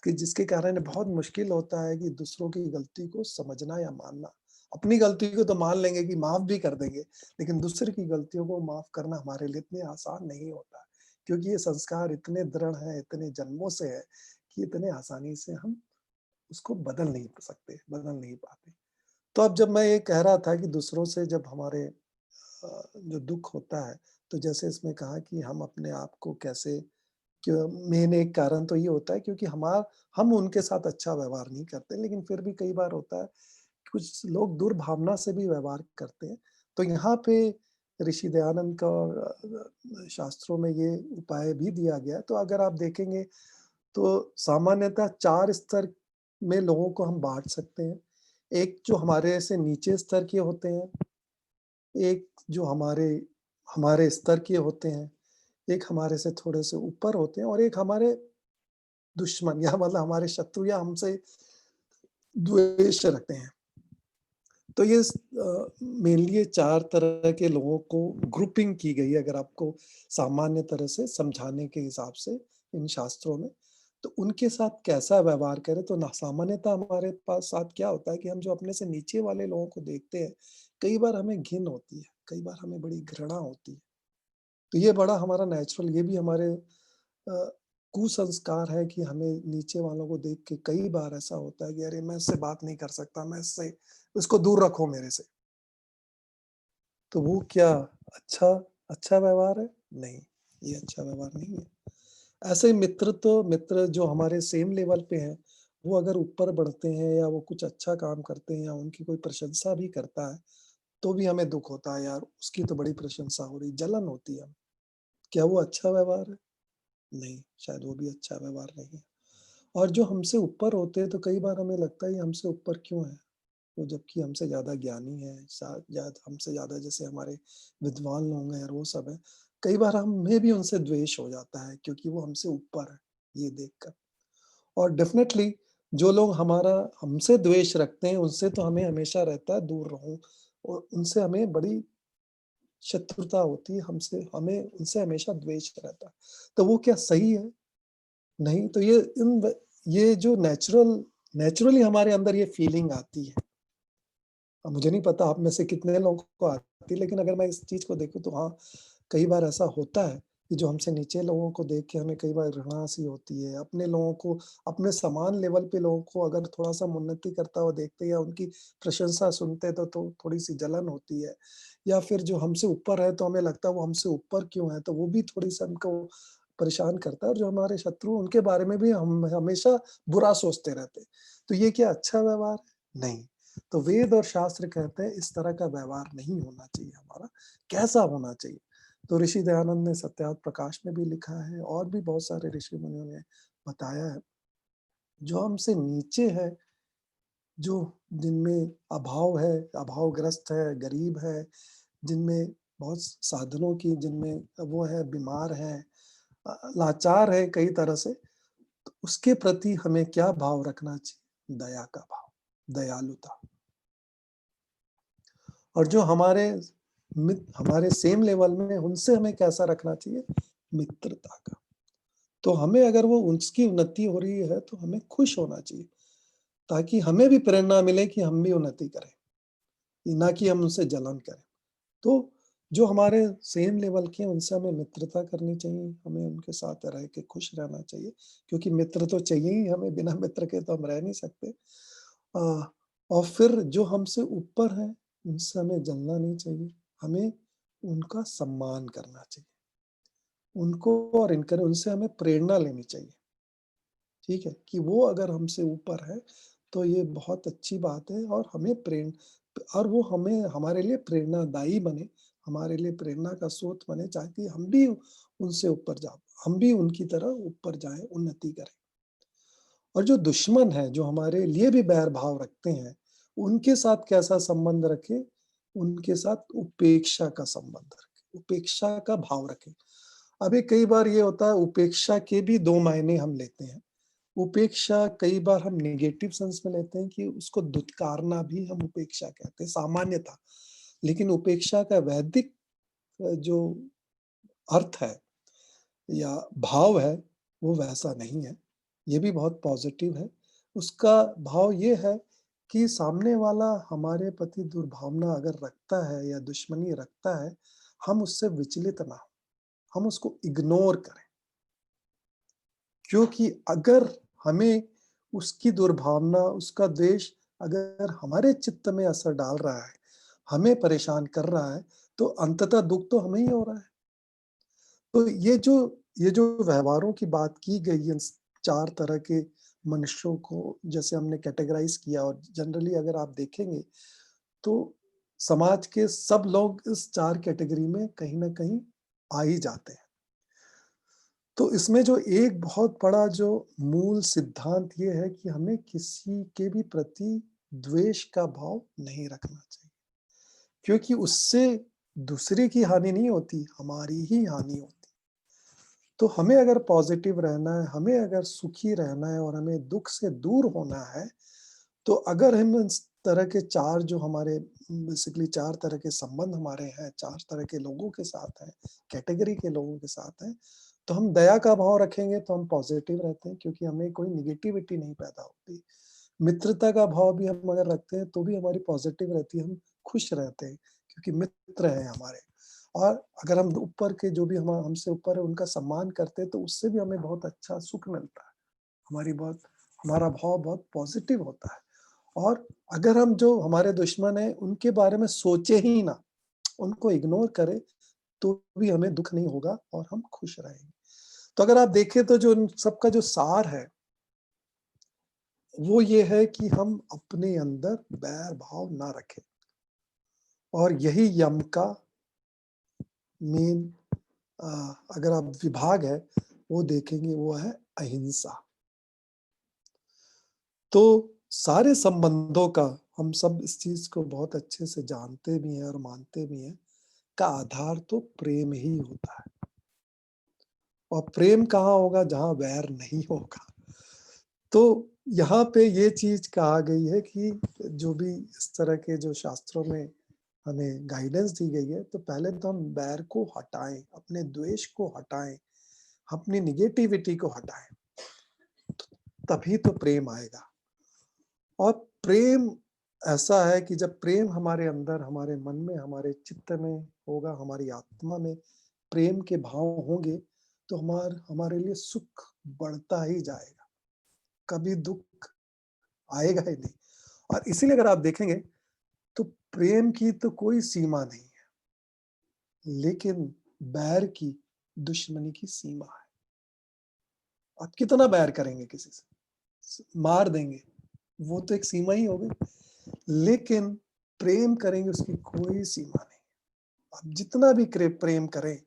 कि जिसके कारण बहुत मुश्किल होता है कि दूसरों की गलती को समझना या मानना। अपनी गलती को तो मान लेंगे कि माफ़ भी कर देंगे, लेकिन दूसरे की गलतियों को माफ़ करना हमारे लिए इतने आसान नहीं होता है, क्योंकि ये संस्कार इतने दृढ़ हैं, इतने जन्मों से है कि इतने आसानी से हम उसको बदल नहीं सकते, बदल नहीं पाते। तो अब जब मैं ये कह रहा था कि दूसरों से जब हमारे जो दुःख होता है, तो जैसे इसमें कहा कि हम अपने आप को कैसे, क्यों मेन एक कारण तो ये होता है क्योंकि हम उनके साथ अच्छा व्यवहार नहीं करते, लेकिन फिर भी कई बार होता है, कुछ लोग दुर्भावना से भी व्यवहार करते हैं। तो यहाँ पे ऋषि दयानंद का शास्त्रों में ये उपाय भी दिया गया है। तो अगर आप देखेंगे तो सामान्यतः 4 स्तर में लोगों को हम बाँट सकते हैं। एक जो हमारे से नीचे स्तर के होते हैं, एक जो हमारे हमारे स्तर के होते हैं, एक हमारे से थोड़े से ऊपर होते हैं और एक हमारे दुश्मन या मतलब हमारे शत्रु या हमसे द्वेष रखते हैं। तो ये मेनली ये 4 तरह के लोगों को ग्रुपिंग की गई है अगर आपको सामान्य तरह से समझाने के हिसाब से इन शास्त्रों में। तो उनके साथ कैसा व्यवहार करें, तो ना सामान्यतः हमारे पास साथ क्या होता है कि हम जो अपने से नीचे वाले लोगों को देखते हैं, कई बार हमें घिन होती है, कई बार हमें बड़ी घृणा होती है। तो ये बड़ा हमारा नेचुरल, ये भी हमारे अ, कुसंस्कार है कि हमें नीचे वालों को देख के कई बार ऐसा होता है कि अरे मैं इससे बात नहीं कर सकता, मैं इससे इसको दूर रखो मेरे से। तो वो क्या अच्छा अच्छा व्यवहार है? नहीं, ये अच्छा व्यवहार नहीं है। ऐसे ही मित्र जो हमारे सेम लेवल पे हैं, वो अगर ऊपर बढ़ते हैं या वो कुछ अच्छा काम करते हैं या उनकी कोई प्रशंसा भी करता है, तो भी हमें दुःख होता है, यार उसकी तो बड़ी प्रशंसा हो रही, जलन होती है। क्या वो अच्छा व्यवहार है? नहीं, शायद वो भी अच्छा व्यवहार नहीं है। और जो हमसे ऊपर होते हैं, तो कई बार हमें लगता है ये हमसे ऊपर क्यों है? वो जबकि हमसे ज़्यादा ज्ञानी है, हमसे ज़्यादा जैसे हमारे विद्वान लोग हैं और वो सब हैं। कई बार हमें भी उनसे द्वेष हो जाता है क्योंकि वो हमसे ऊपर है, ये देखकर। और डेफ़िनेटली जो लोग हमारा हमसे द्वेष रखते हैं, उनसे तो हमें हमेशा रहता है दूर रहूँ और उनसे हमें बड़ी शत्रुता होती है, हमें उनसे हमेशा द्वेष रहता है। तो वो क्या सही है? नहीं, तो ये जो नेचुरली हमारे अंदर ये फीलिंग आती है। अब मुझे नहीं पता आप में से कितने लोगों को आती है, लेकिन अगर मैं इस चीज़ को देखूँ तो हाँ, कई बार ऐसा होता है कि जो हमसे नीचे लोगों को देख के हमें कई बार घृणा-सी होती है। अपने लोगों को, अपने समान लेवल पे लोगों को अगर थोड़ा-सा उन्नति करता हुआ देखते हैं या उनकी प्रशंसा सुनते हैं तो थोड़ी-सी जलन होती है। या फिर जो हमसे ऊपर है तो हमें लगता है वो हमसे ऊपर क्यों है? तो वो भी थोड़ी-सा हमको परेशान करता है और जो हमारे शत्रु उनके बारे में भी हम हमेशा बुरा सोचते रहते हैं। तो ये क्या अच्छा व्यवहार है? नहीं। तो वेद और शास्त्र कहते हैं इस तरह का व्यवहार नहीं होना चाहिए हमारा, कैसा होना चाहिए? तो ऋषि दयानंद ने सत्यार्थ प्रकाश में भी लिखा है और भी बहुत सारे ऋषि मुनियों ने बताया है, जो हमसे नीचे है, जो जिनमें अभाव है, अभावग्रस्त है, गरीब है, जिनमें बहुत साधनों की जिनमें वो है, बीमार है, लाचार है कई तरह से, तो उसके प्रति हमें क्या भाव रखना चाहिए? दया का भाव, दयालुता। और जो हमारे सेम लेवल में उनसे हमें कैसा रखना चाहिए? मित्रता का। तो हमें अगर वो उसकी उन्नति हो रही है तो हमें खुश होना चाहिए, ताकि हमें भी प्रेरणा मिले कि हम भी उन्नति करें, ना कि हम उनसे जलन करें। तो जो हमारे सेम लेवल के हैं उनसे हमें मित्रता करनी चाहिए, हमें उनके साथ रह के खुश रहना चाहिए, क्योंकि मित्र तो चाहिए ही हमें, बिना मित्र के तो हम रह नहीं सकते। और फिर जो हमसे ऊपर हैं, उनसे हमें जलना नहीं चाहिए, हमें उनका सम्मान करना चाहिए। उनको और उनसे हमें प्रेरणा लेनी चाहिए, ठीक है? कि वो अगर हमसे ऊपर है, तो ये बहुत अच्छी बात है और वो हमें हमारे लिए प्रेरणादायी बने, हमारे लिए प्रेरणा का स्रोत बने ताकि हम भी उनसे ऊपर हम भी उनकी तरह ऊपर जाएँ, उन्नति करें। और जो दुश्मन है, जो हमारे लिए भी बैर भाव रखते हैं, उनके साथ कैसा संबंध रखें? उनके साथ उपेक्षा का संबंध रखें, उपेक्षा का भाव रखें। अभी कई बार ये होता है उपेक्षा के भी 2 मायने हम लेते हैं। उपेक्षा कई बार हम नेगेटिव सेंस में लेते हैं कि उसको धुतकारना भी हम उपेक्षा कहते हैं, सामान्यतः। लेकिन उपेक्षा का वैदिक जो अर्थ है या भाव है, वो वैसा नहीं है। ये भी बहुत पॉज़िटिव है। उसका भाव ये है कि सामने वाला हमारे प्रति दुर्भावना अगर रखता है या दुश्मनी रखता है, हम उससे विचलित ना हों, हम उसको इग्नोर करें। क्योंकि अगर हमें उसकी दुर्भावना, उसका द्वेष अगर हमारे चित्त में असर डाल रहा है, हमें परेशान कर रहा है, तो अंततः दुःख तो हमें ही हो रहा है। तो ये जो व्यवहारों की बात की गई है, 4 तरह के मनुष्यों को जैसे हमने कैटेगराइज़ किया और जनरली अगर आप देखेंगे, तो समाज के सब लोग इस 4 कैटेगरी में कहीं न कहीं आ ही जाते हैं। तो इसमें जो एक बहुत बड़ा जो मूल सिद्धांत ये है कि हमें किसी के भी प्रति द्वेष का भाव नहीं रखना चाहिए, क्योंकि उससे दूसरे की हानि नहीं होती, हमारी ही हानि होती। तो हमें अगर पॉजिटिव रहना है, हमें अगर सुखी रहना है और हमें दुःख से दूर होना है, तो अगर हम इस तरह के 4 जो हमारे बेसिकली 4 तरह के संबंध हमारे हैं, 4 तरह के लोगों के साथ हैं, कैटेगरी के लोगों के साथ हैं, तो हम दया का भाव रखेंगे तो हम पॉजिटिव रहते हैं क्योंकि हमें कोई नेगेटिविटी नहीं पैदा होती। मित्रता का भाव भी हम अगर रखते हैं तो भी हमारी पॉजिटिव रहती है, हम खुश रहते हैं क्योंकि मित्र हैं हमारे। और अगर हम ऊपर के जो भी हमसे ऊपर है उनका सम्मान करते हैं तो उससे भी हमें बहुत अच्छा सुख मिलता है। हमारा भाव बहुत पॉजिटिव होता है। और अगर हम जो हमारे दुश्मन हैं उनके बारे में सोचे ही ना, उनको इग्नोर करें, तो भी हमें दुःख नहीं होगा और हम खुश रहेंगे। तो अगर आप देखें तो जो इन सबका जो सार है, वो ये है कि हम अपने अंदर बैर भाव ना रखें। और यही यम का मेन अगर आप विभाग है, वो देखेंगे वो है अहिंसा। तो सारे संबंधों का हम सब इस चीज़ को बहुत अच्छे से जानते भी हैं और मानते भी हैं, का आधार तो प्रेम ही होता है। और प्रेम कहाँ होगा जहाँ वैर नहीं होगा। तो यहाँ पे ये चीज़ कहा गई है कि जो भी इस तरह के जो शास्त्रों में हमें गाइडेंस दी गई है, तो पहले तो हम बैर को हटाएँ, अपने द्वेष को हटाएँ, अपनी नेगेटिविटी को हटाएँ, तभी तो प्रेम आएगा। और प्रेम ऐसा है कि जब प्रेम हमारे अंदर, हमारे मन में, हमारे चित्त में होगा, हमारी आत्मा में प्रेम के भाव होंगे, तो हमारे लिए सुख बढ़ता ही जाएगा, कभी दुःख आएगा ही नहीं। और इसीलिए अगर आप देखेंगे, तो प्रेम की तो कोई सीमा नहीं है, लेकिन बैर की, दुश्मनी की सीमा है। आप कितना बैर करेंगे किसी से? मार देंगे, वो तो एक सीमा ही हो गई। लेकिन प्रेम करेंगे उसकी कोई सीमा नहीं। आप जितना भी प्रेम करें,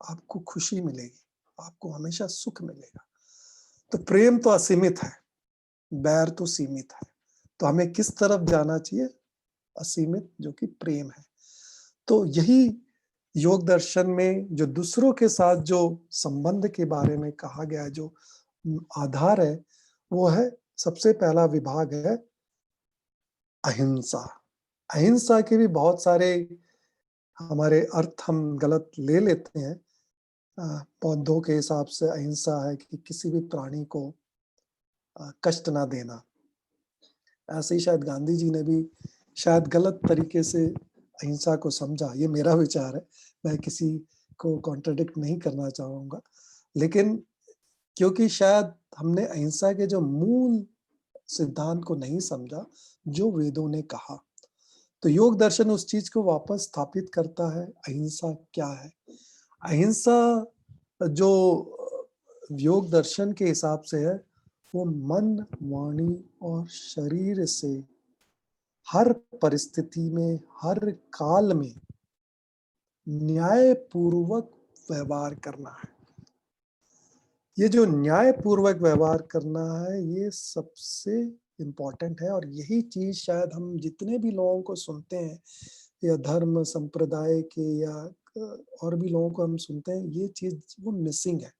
आपको खुशी मिलेगी, आपको हमेशा सुख मिलेगा। तो प्रेम तो असीमित है, बैर तो सीमित है। तो हमें किस तरफ जाना चाहिए? असीमित जो कि प्रेम है। तो यही योग दर्शन में जो दूसरों के साथ जो संबंध के बारे में कहा गया है, जो आधार है, वो है सबसे पहला विभाग है अहिंसा। अहिंसा के भी बहुत सारे हमारे अर्थ हम गलत ले लेते हैं। बौद्धों के हिसाब से अहिंसा है कि किसी भी प्राणी को कष्ट ना देना। ऐसे ही शायद गांधी जी ने भी शायद गलत तरीके से अहिंसा को समझा, ये मेरा विचार है, मैं किसी को कॉन्ट्रडिक्ट नहीं करना चाहूँगा। लेकिन क्योंकि शायद हमने अहिंसा के जो मूल सिद्धांत को नहीं समझा, जो वेदों ने कहा। तो योग दर्शन उस चीज़ को वापस स्थापित करता है, अहिंसा क्या है? अहिंसा जो योग दर्शन के हिसाब से है, वो मन, वाणी और शरीर से हर परिस्थिति में, हर काल में न्यायपूर्वक व्यवहार करना है। ये जो न्यायपूर्वक व्यवहार करना है, ये सबसे इम्पोर्टेंट है और यही चीज़ शायद हम जितने भी लोगों को सुनते हैं या धर्म संप्रदाय के या और भी लोगों को हम सुनते हैं, ये चीज़ वो मिसिंग है।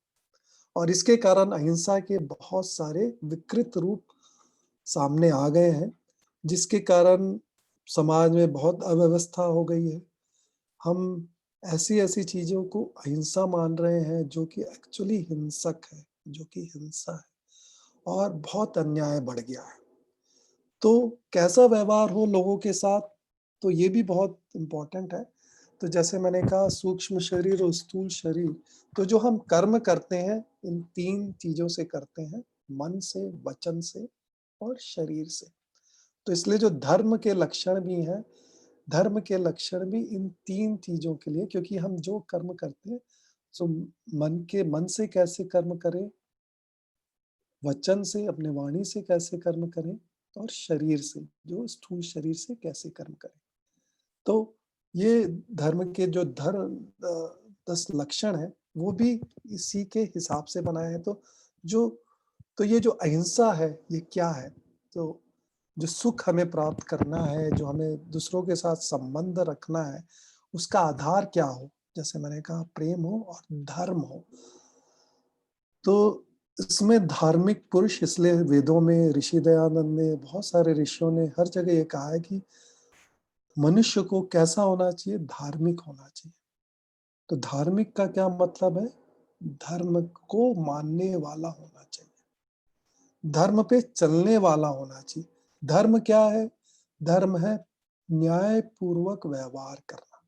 और इसके कारण अहिंसा के बहुत सारे विकृत रूप सामने आ गए हैं, जिसके कारण समाज में बहुत अव्यवस्था हो गई है। हम ऐसी-ऐसी चीज़ों को अहिंसा मान रहे हैं जो कि एक्चुअली हिंसक है, जो कि हिंसा है और बहुत अन्याय बढ़ गया है। तो कैसा व्यवहार हो लोगों के साथ, तो ये भी बहुत इम्पोर्टेंट है। तो जैसे मैंने कहा सूक्ष्म शरीर और स्थूल शरीर, तो जो हम कर्म करते हैं, इन 3 चीज़ों से करते हैं, मन से, वचन से और शरीर से। तो इसलिए जो धर्म के लक्षण भी हैं, धर्म के लक्षण भी इन 3 चीज़ों के लिए, क्योंकि हम जो कर्म करते हैं, सो मन से कैसे कर्म करें, वचन से, अपने वाणी से कैसे कर्म करें और शरीर से, जो स्थूल शरीर से कैसे कर्म करें। तो ये धर्म के जो 10 लक्षण हैं, वो भी इसी के हिसाब से बनाए हैं। जो तो ये जो अहिंसा है, ये क्या है? तो जो सुख हमें प्राप्त करना है, जो हमें दूसरों के साथ संबंध रखना है, उसका आधार क्या हो? जैसे मैंने कहा प्रेम हो और धर्म हो। तो इसमें धार्मिक पुरुष, इसलिए वेदों में ऋषि दयानंद ने, बहुत सारे ऋषियों ने हर जगह ये कहा है कि मनुष्य को कैसा होना चाहिए? धार्मिक होना चाहिए। तो धार्मिक का क्या मतलब है? धर्म को मानने वाला होना चाहिए। धर्म पे चलने वाला होना चाहिए। धर्म क्या है? धर्म है न्यायपूर्वक व्यवहार करना।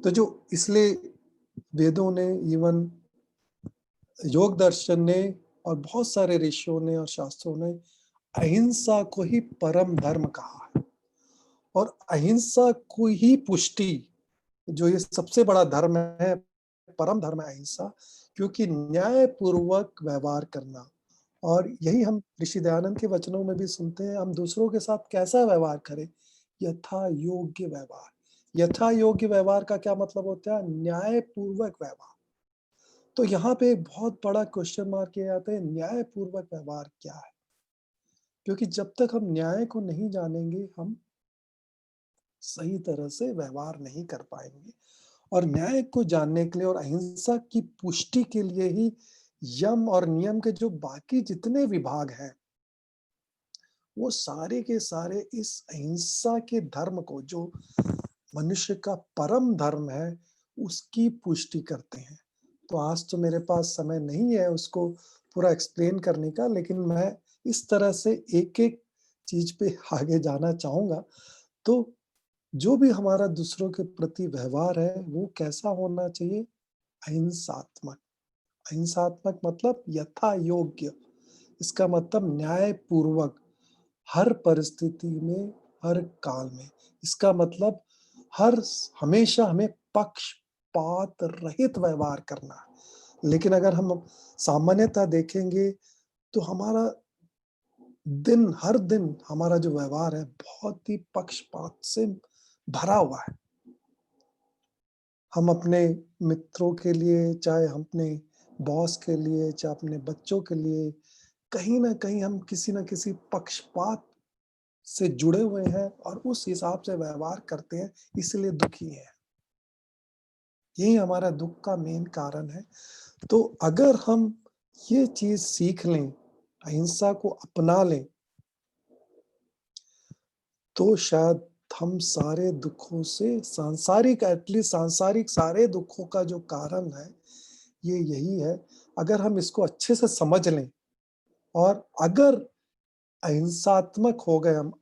तो जो इसलिए वेदों ने, इवन योग दर्शन ने और बहुत सारे ऋषियों ने और शास्त्रों ने अहिंसा को ही परम धर्म कहा है और अहिंसा को ही पुष्टि, जो ये सबसे बड़ा धर्म है, परम धर्म है अहिंसा, क्योंकि न्यायपूर्वक व्यवहार करना। और यही हम ऋषि दयानंद के वचनों में भी सुनते हैं, हम दूसरों के साथ कैसा व्यवहार करें? यथा योग्य व्यवहार। यथा योग्य व्यवहार का क्या मतलब होता है? न्यायपूर्वक व्यवहार। तो यहाँ पे एक बहुत बड़ा क्वेश्चन मार्क ये आता है, न्यायपूर्वक व्यवहार क्या है? क्योंकि जब तक हम न्याय को नहीं जानेंगे, हम सही तरह से व्यवहार नहीं कर पाएँगे। और न्याय को जानने के लिए और अहिंसा की पुष्टि के लिए ही यम और नियम के जो बाकी जितने विभाग हैं, वो सारे के सारे इस अहिंसा के धर्म को, जो मनुष्य का परम धर्म है, उसकी पुष्टि करते हैं। तो आज तो मेरे पास समय नहीं है उसको पूरा एक्सप्लेन करने का, लेकिन मैं इस तरह से एक-एक चीज़ पे आगे जाना चाहूँगा। तो जो भी हमारा दूसरों के प्रति व्यवहार है, वो कैसा होना चाहिए? अहिंसात्मक। अहिंसात्मक मतलब यथा योग्य। इसका मतलब न्यायपूर्वक, हर परिस्थिति में, हर काल में। इसका मतलब हमेशा हमें पक्षपात रहित व्यवहार करना है। लेकिन अगर हम सामान्यतः देखेंगे, तो हर दिन हमारा जो व्यवहार है, बहुत ही पक्षपात से भरा हुआ है। हम अपने मित्रों के लिए, चाहे हम अपने बॉस के लिए, चाहे अपने बच्चों के लिए, कहीं न कहीं हम किसी न किसी पक्षपात से जुड़े हुए हैं और उस हिसाब से व्यवहार करते हैं, इसलिए दुखी हैं। यही हमारा दुःख का मेन कारण है। तो अगर हम ये चीज़ सीख लें, अहिंसा को अपना लें, तो शायद हम सारे दुखों से, सांसारिक सारे दुखों का जो कारण है, ये यही है। अगर हम इसको अच्छे से समझ लें और अगर अहिंसात्मक हो गए हम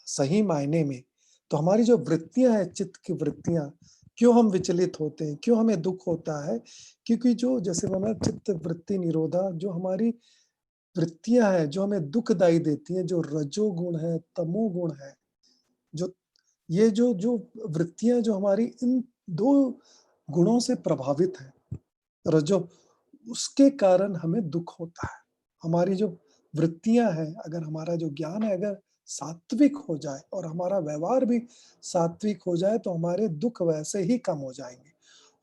सही मायने में, तो हमारी जो वृत्तियाँ हैं, चित्त की वृत्तियाँ, क्यों हम विचलित होते हैं, क्यों हमें दुःख होता है? क्योंकि जो, जैसे मैंने चित्त वृत्ति निरोधा, जो हमारी वृत्तियाँ हैं, जो हमें दुःखदाई देती हैं, जो रजोगुण है, तमोगुण है, जो ये जो जो वृत्तियाँ जो हमारी इन 2 गुणों से प्रभावित हैं, रजो उसके कारण हमें दुःख होता है। हमारी जो वृत्तियां हैं, अगर हमारा जो ज्ञान है अगर सात्विक हो जाए और हमारा व्यवहार भी सात्विक हो जाए तो हमारे दुख वैसे ही कम हो जाएंगे।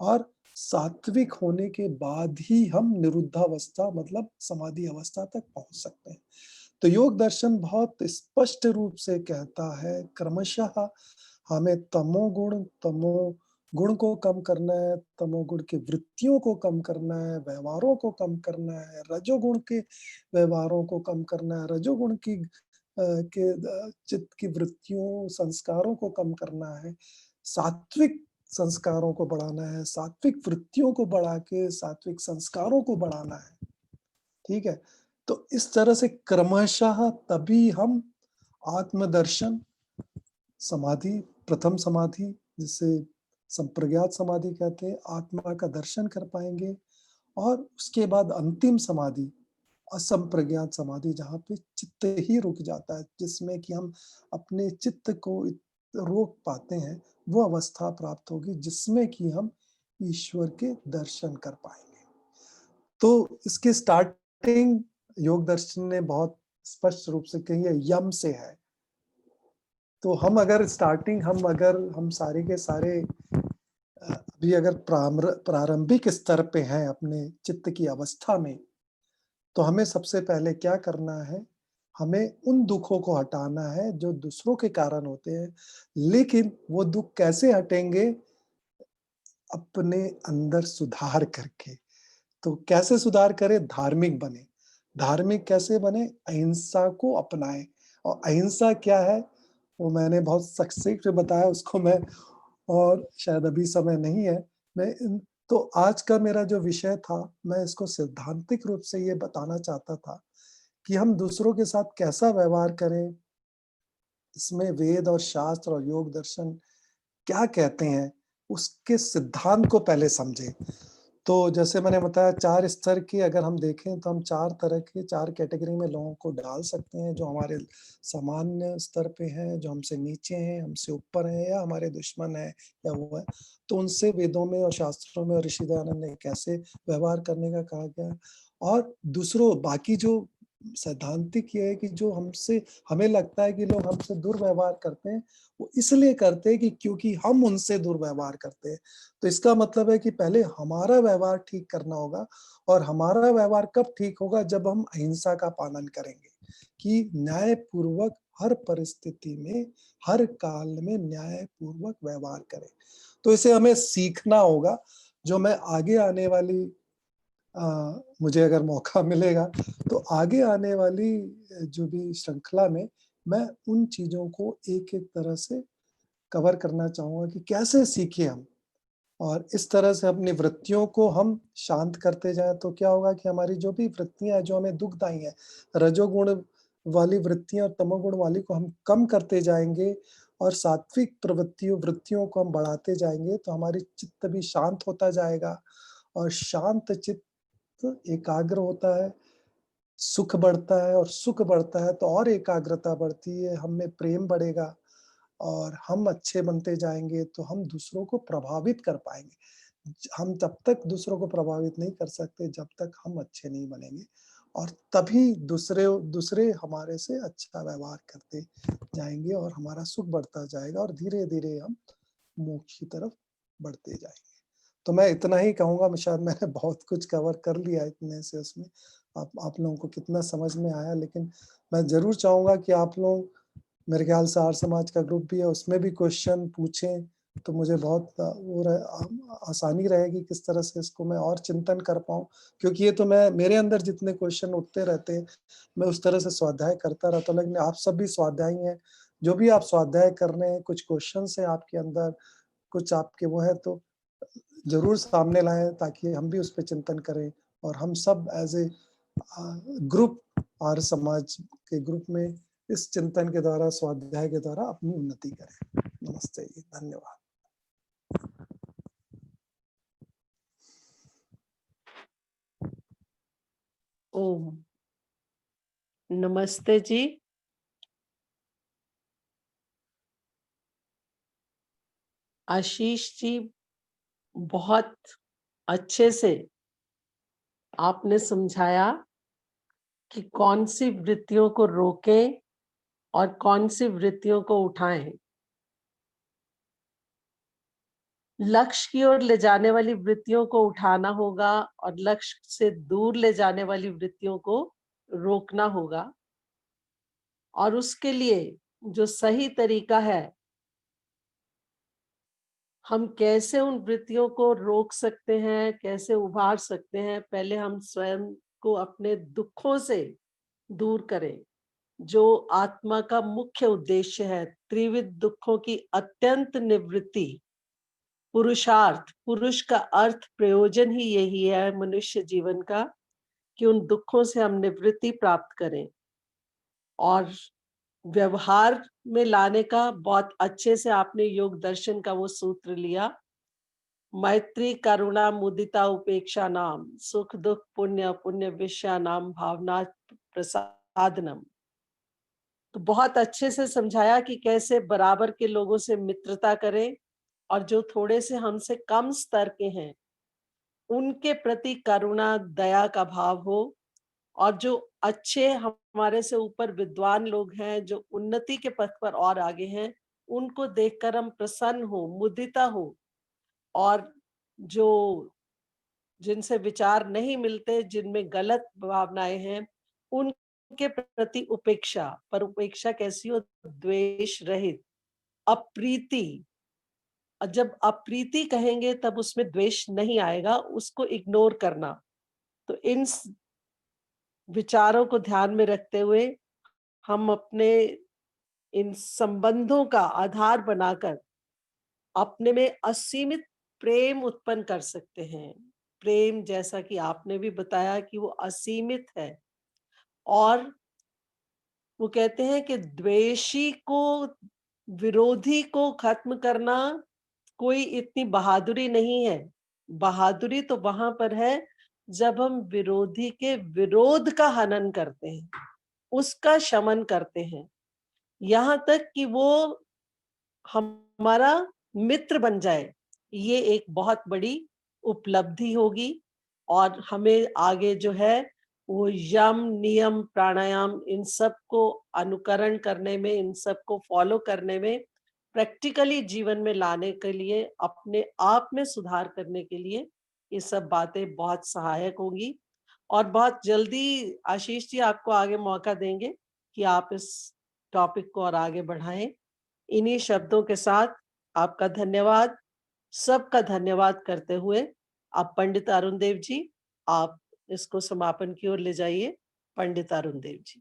और सात्विक होने के बाद ही हम निरुद्धावस्था मतलब समाधि अवस्था तक पहुंच सकते हैं। तो योग दर्शन बहुत स्पष्ट रूप से कहता है क्रमशः हमें तमो गुण को कम करना है, तमोगुण की वृत्तियों को कम करना है, व्यवहारों को कम करना है, रजोगुण के व्यवहारों को कम करना है, रजोगुण की चित्त की वृत्तियों, संस्कारों को कम करना है, सात्विक संस्कारों को बढ़ाना है, सात्विक वृत्तियों को बढ़ा के सात्विक संस्कारों को बढ़ाना है, ठीक है? तो इस तरह से क्रमशः तभी हम आत्मदर्शन, समाधि, प्रथम समाधि जिसे संप्रज्ञात समाधि कहते हैं, आत्मा का दर्शन कर पाएँगे और उसके बाद अंतिम समाधि, असंप्रज्ञात समाधि जहाँ पे चित्त ही रुक जाता है, जिसमें कि हम अपने चित्त को रोक पाते हैं, वो अवस्था प्राप्त होगी जिसमें कि हम ईश्वर के दर्शन कर पाएँगे। तो इसकी स्टार्टिंग योग दर्शन ने बहुत स्पष्ट रूप से कही है, यम से है। तो हम सारे के सारे अभी अगर प्रारंभिक स्तर पे हैं अपने चित्त की अवस्था में, तो हमें सबसे पहले क्या करना है, हमें उन दुखों को हटाना है जो दूसरों के कारण होते हैं, लेकिन वो दुःख कैसे हटेंगे? अपने अंदर सुधार करके। तो कैसे सुधार करें? धार्मिक बने। धार्मिक कैसे बने? अहिंसा को अपनाएँ और अहिंसा क्या है? वो मैंने बहुत संक्षेप में बताया उसको मैं और शायद अभी समय नहीं है। मैं इन तो आज का मेरा जो विषय था, मैं इसको सैद्धांतिक रूप से ये बताना चाहता था कि हम दूसरों के साथ कैसा व्यवहार करें, इसमें वेद और शास्त्र और योग दर्शन क्या कहते हैं, उसके सिद्धांत को पहले समझें। तो जैसे मैंने बताया 4 स्तर की अगर हम देखें तो हम 4 तरह के 4 कैटेगरी में लोगों को डाल सकते हैं, जो हमारे सामान्य स्तर पे हैं, जो हमसे नीचे हैं, हमसे ऊपर हैं या हमारे दुश्मन हैं या वो है। तो उनसे वेदों में और शास्त्रों में और ऋषि दयानंद ने कैसे व्यवहार करने का कहा गया है। और दूसरों बाकी जो सैद्धांतिक ये है कि जो हमसे हमें लगता है कि लोग हमसे दुर्व्यवहार करते हैं, वो इसलिए करते हैं कि क्योंकि हम उनसे दुर्व्यवहार करते हैं। तो इसका मतलब है कि पहले हमारा व्यवहार ठीक करना होगा और हमारा व्यवहार कब ठीक होगा जब हम अहिंसा का पालन करेंगे कि न्यायपूर्वक हर परिस्थिति में, हर काल में न्यायपूर्वक व्यवहार करें। तो इसे हमें सीखना होगा, जो मैं आगे आने वाली मुझे अगर मौका मिलेगा तो आगे आने वाली जो भी श्रृंखला में मैं उन चीज़ों को एक-एक तरह से कवर करना चाहूँगा कि कैसे सीखें हम। और इस तरह से अपनी वृत्तियों को हम शांत करते जाएँ तो क्या होगा कि हमारी जो भी वृत्तियाँ हैं जो हमें दुखदाई हैं, रजोगुण वाली वृत्तियाँ और तमोगुण वाली को हम कम करते जाएँगे और सात्विक प्रवृत्तियों वृत्तियों को हम बढ़ाते जाएँगे तो हमारी चित्त भी शांत होता जाएगा और शांत चित्त एकाग्र होता है, सुख बढ़ता है और सुख बढ़ता है तो और एकाग्रता बढ़ती है, हम में प्रेम बढ़ेगा और हम अच्छे बनते जाएँगे तो हम दूसरों को प्रभावित कर पाएँगे। हम तब तक दूसरों को प्रभावित नहीं कर सकते जब तक हम अच्छे नहीं बनेंगे और तभी दूसरे हमारे से अच्छा व्यवहार करते जाएँगे और हमारा सुख बढ़ता जाएगा और धीरे-धीरे हम मोक्ष की तरफ बढ़ते जाएँगे। तो मैं इतना ही कहूँगा, मैं शायद मैंने बहुत कुछ कवर कर लिया इतने से उसमें। आप लोगों को कितना समझ में आया लेकिन मैं ज़रूर चाहूँगा कि आप लोग मेरे ख्याल से आर्य समाज का ग्रुप भी है, उसमें भी क्वेश्चन पूछें, तो मुझे बहुत आसानी रहेगी किस तरह से इसको मैं और चिंतन कर पाऊँ। क्योंकि ये तो मैं मेरे अंदर जितने क्वेश्चन उठते रहते हैं, मैं उस तरह से स्वाध्याय करता रहता हूँ, लेकिन आप सब भी स्वाध्यायी हैं। जो भी आप स्वाध्याय कर रहे हैं, कुछ क्वेश्चन्स हैं आपके अंदर, कुछ आपके वो है तो ज़रूर सामने लाएँ ताकि हम भी उस पे चिंतन करें और हम सब as a group Arya Samaj के ग्रुप में इस चिंतन के द्वारा, स्वाध्याय के द्वारा अपनी उन्नति करें। नमस्ते जी, धन्यवाद। ओम नमस्ते जी। आशीष जी, बहुत अच्छे से आपने समझाया कि कौन सी वृत्तियों को रोकें और कौन सी वृत्तियों को उठाएं। लक्ष्य की ओर ले जाने वाली वृत्तियों को उठाना होगा और लक्ष्य से दूर ले जाने वाली वृत्तियों को रोकना होगा। और उसके लिए जो सही तरीका है, हम कैसे उन वृत्तियों को रोक सकते हैं, कैसे उभार सकते हैं, पहले हम स्वयं को अपने दुखों से दूर करें, जो आत्मा का मुख्य उद्देश्य है। त्रिविध दुखों की अत्यंत निवृत्ति, पुरुषार्थ, पुरुष का अर्थ प्रयोजन ही यही है मनुष्य जीवन का, कि उन दुखों से हम निवृत्ति प्राप्त करें। और व्यवहार में लाने का बहुत अच्छे से आपने योग दर्शन का वो सूत्र लिया, मैत्री करुणा मुदिता उपेक्षा नाम सुख दुख पुण्य पुण्य विषया नाम भावना प्रसादनम। तो बहुत अच्छे से समझाया कि कैसे बराबर के लोगों से मित्रता करें और जो थोड़े से हमसे कम स्तर के हैं उनके प्रति करुणा दया का भाव हो, और जो अच्छे हमारे से ऊपर विद्वान लोग हैं, जो उन्नति के पथ पर और आगे हैं, उनको देखकर हम प्रसन्न हो, मुदिता हो। और जो जिनसे विचार नहीं मिलते, जिनमें गलत भावनाएं हैं, उनके प्रति उपेक्षा। पर उपेक्षा कैसी हो? द्वेष रहित, अप्रीति। और जब अप्रीति कहेंगे तब उसमें द्वेष नहीं आएगा, उसको इग्नोर करना। तो इन विचारों को ध्यान में रखते हुए हम अपने इन संबंधों का आधार बनाकर अपने में असीमित प्रेम उत्पन्न कर सकते हैं। प्रेम, जैसा कि आपने भी बताया, कि वो असीमित है। और वो कहते हैं कि द्वेषी को, विरोधी को खत्म करना कोई इतनी बहादुरी नहीं है। बहादुरी तो वहां पर है जब हम विरोधी के विरोध का हनन करते हैं, उसका शमन करते हैं, यहाँ तक कि वो हमारा मित्र बन जाए। ये एक बहुत बड़ी उपलब्धि होगी। और हमें आगे जो है वो यम नियम प्राणायाम, इन सब को अनुकरण करने में, इन सब को फॉलो करने में, प्रैक्टिकली जीवन में लाने के लिए, अपने आप में सुधार करने के लिए ये सब बातें बहुत सहायक होंगी। और बहुत जल्दी आशीष जी आपको आगे मौका देंगे कि आप इस टॉपिक को और आगे बढ़ाएं। इन्हीं शब्दों के साथ आपका धन्यवाद, सबका धन्यवाद करते हुए आप पंडित अरुण देव जी, आप इसको समापन की ओर ले जाइए। पंडित अरुण देव जी।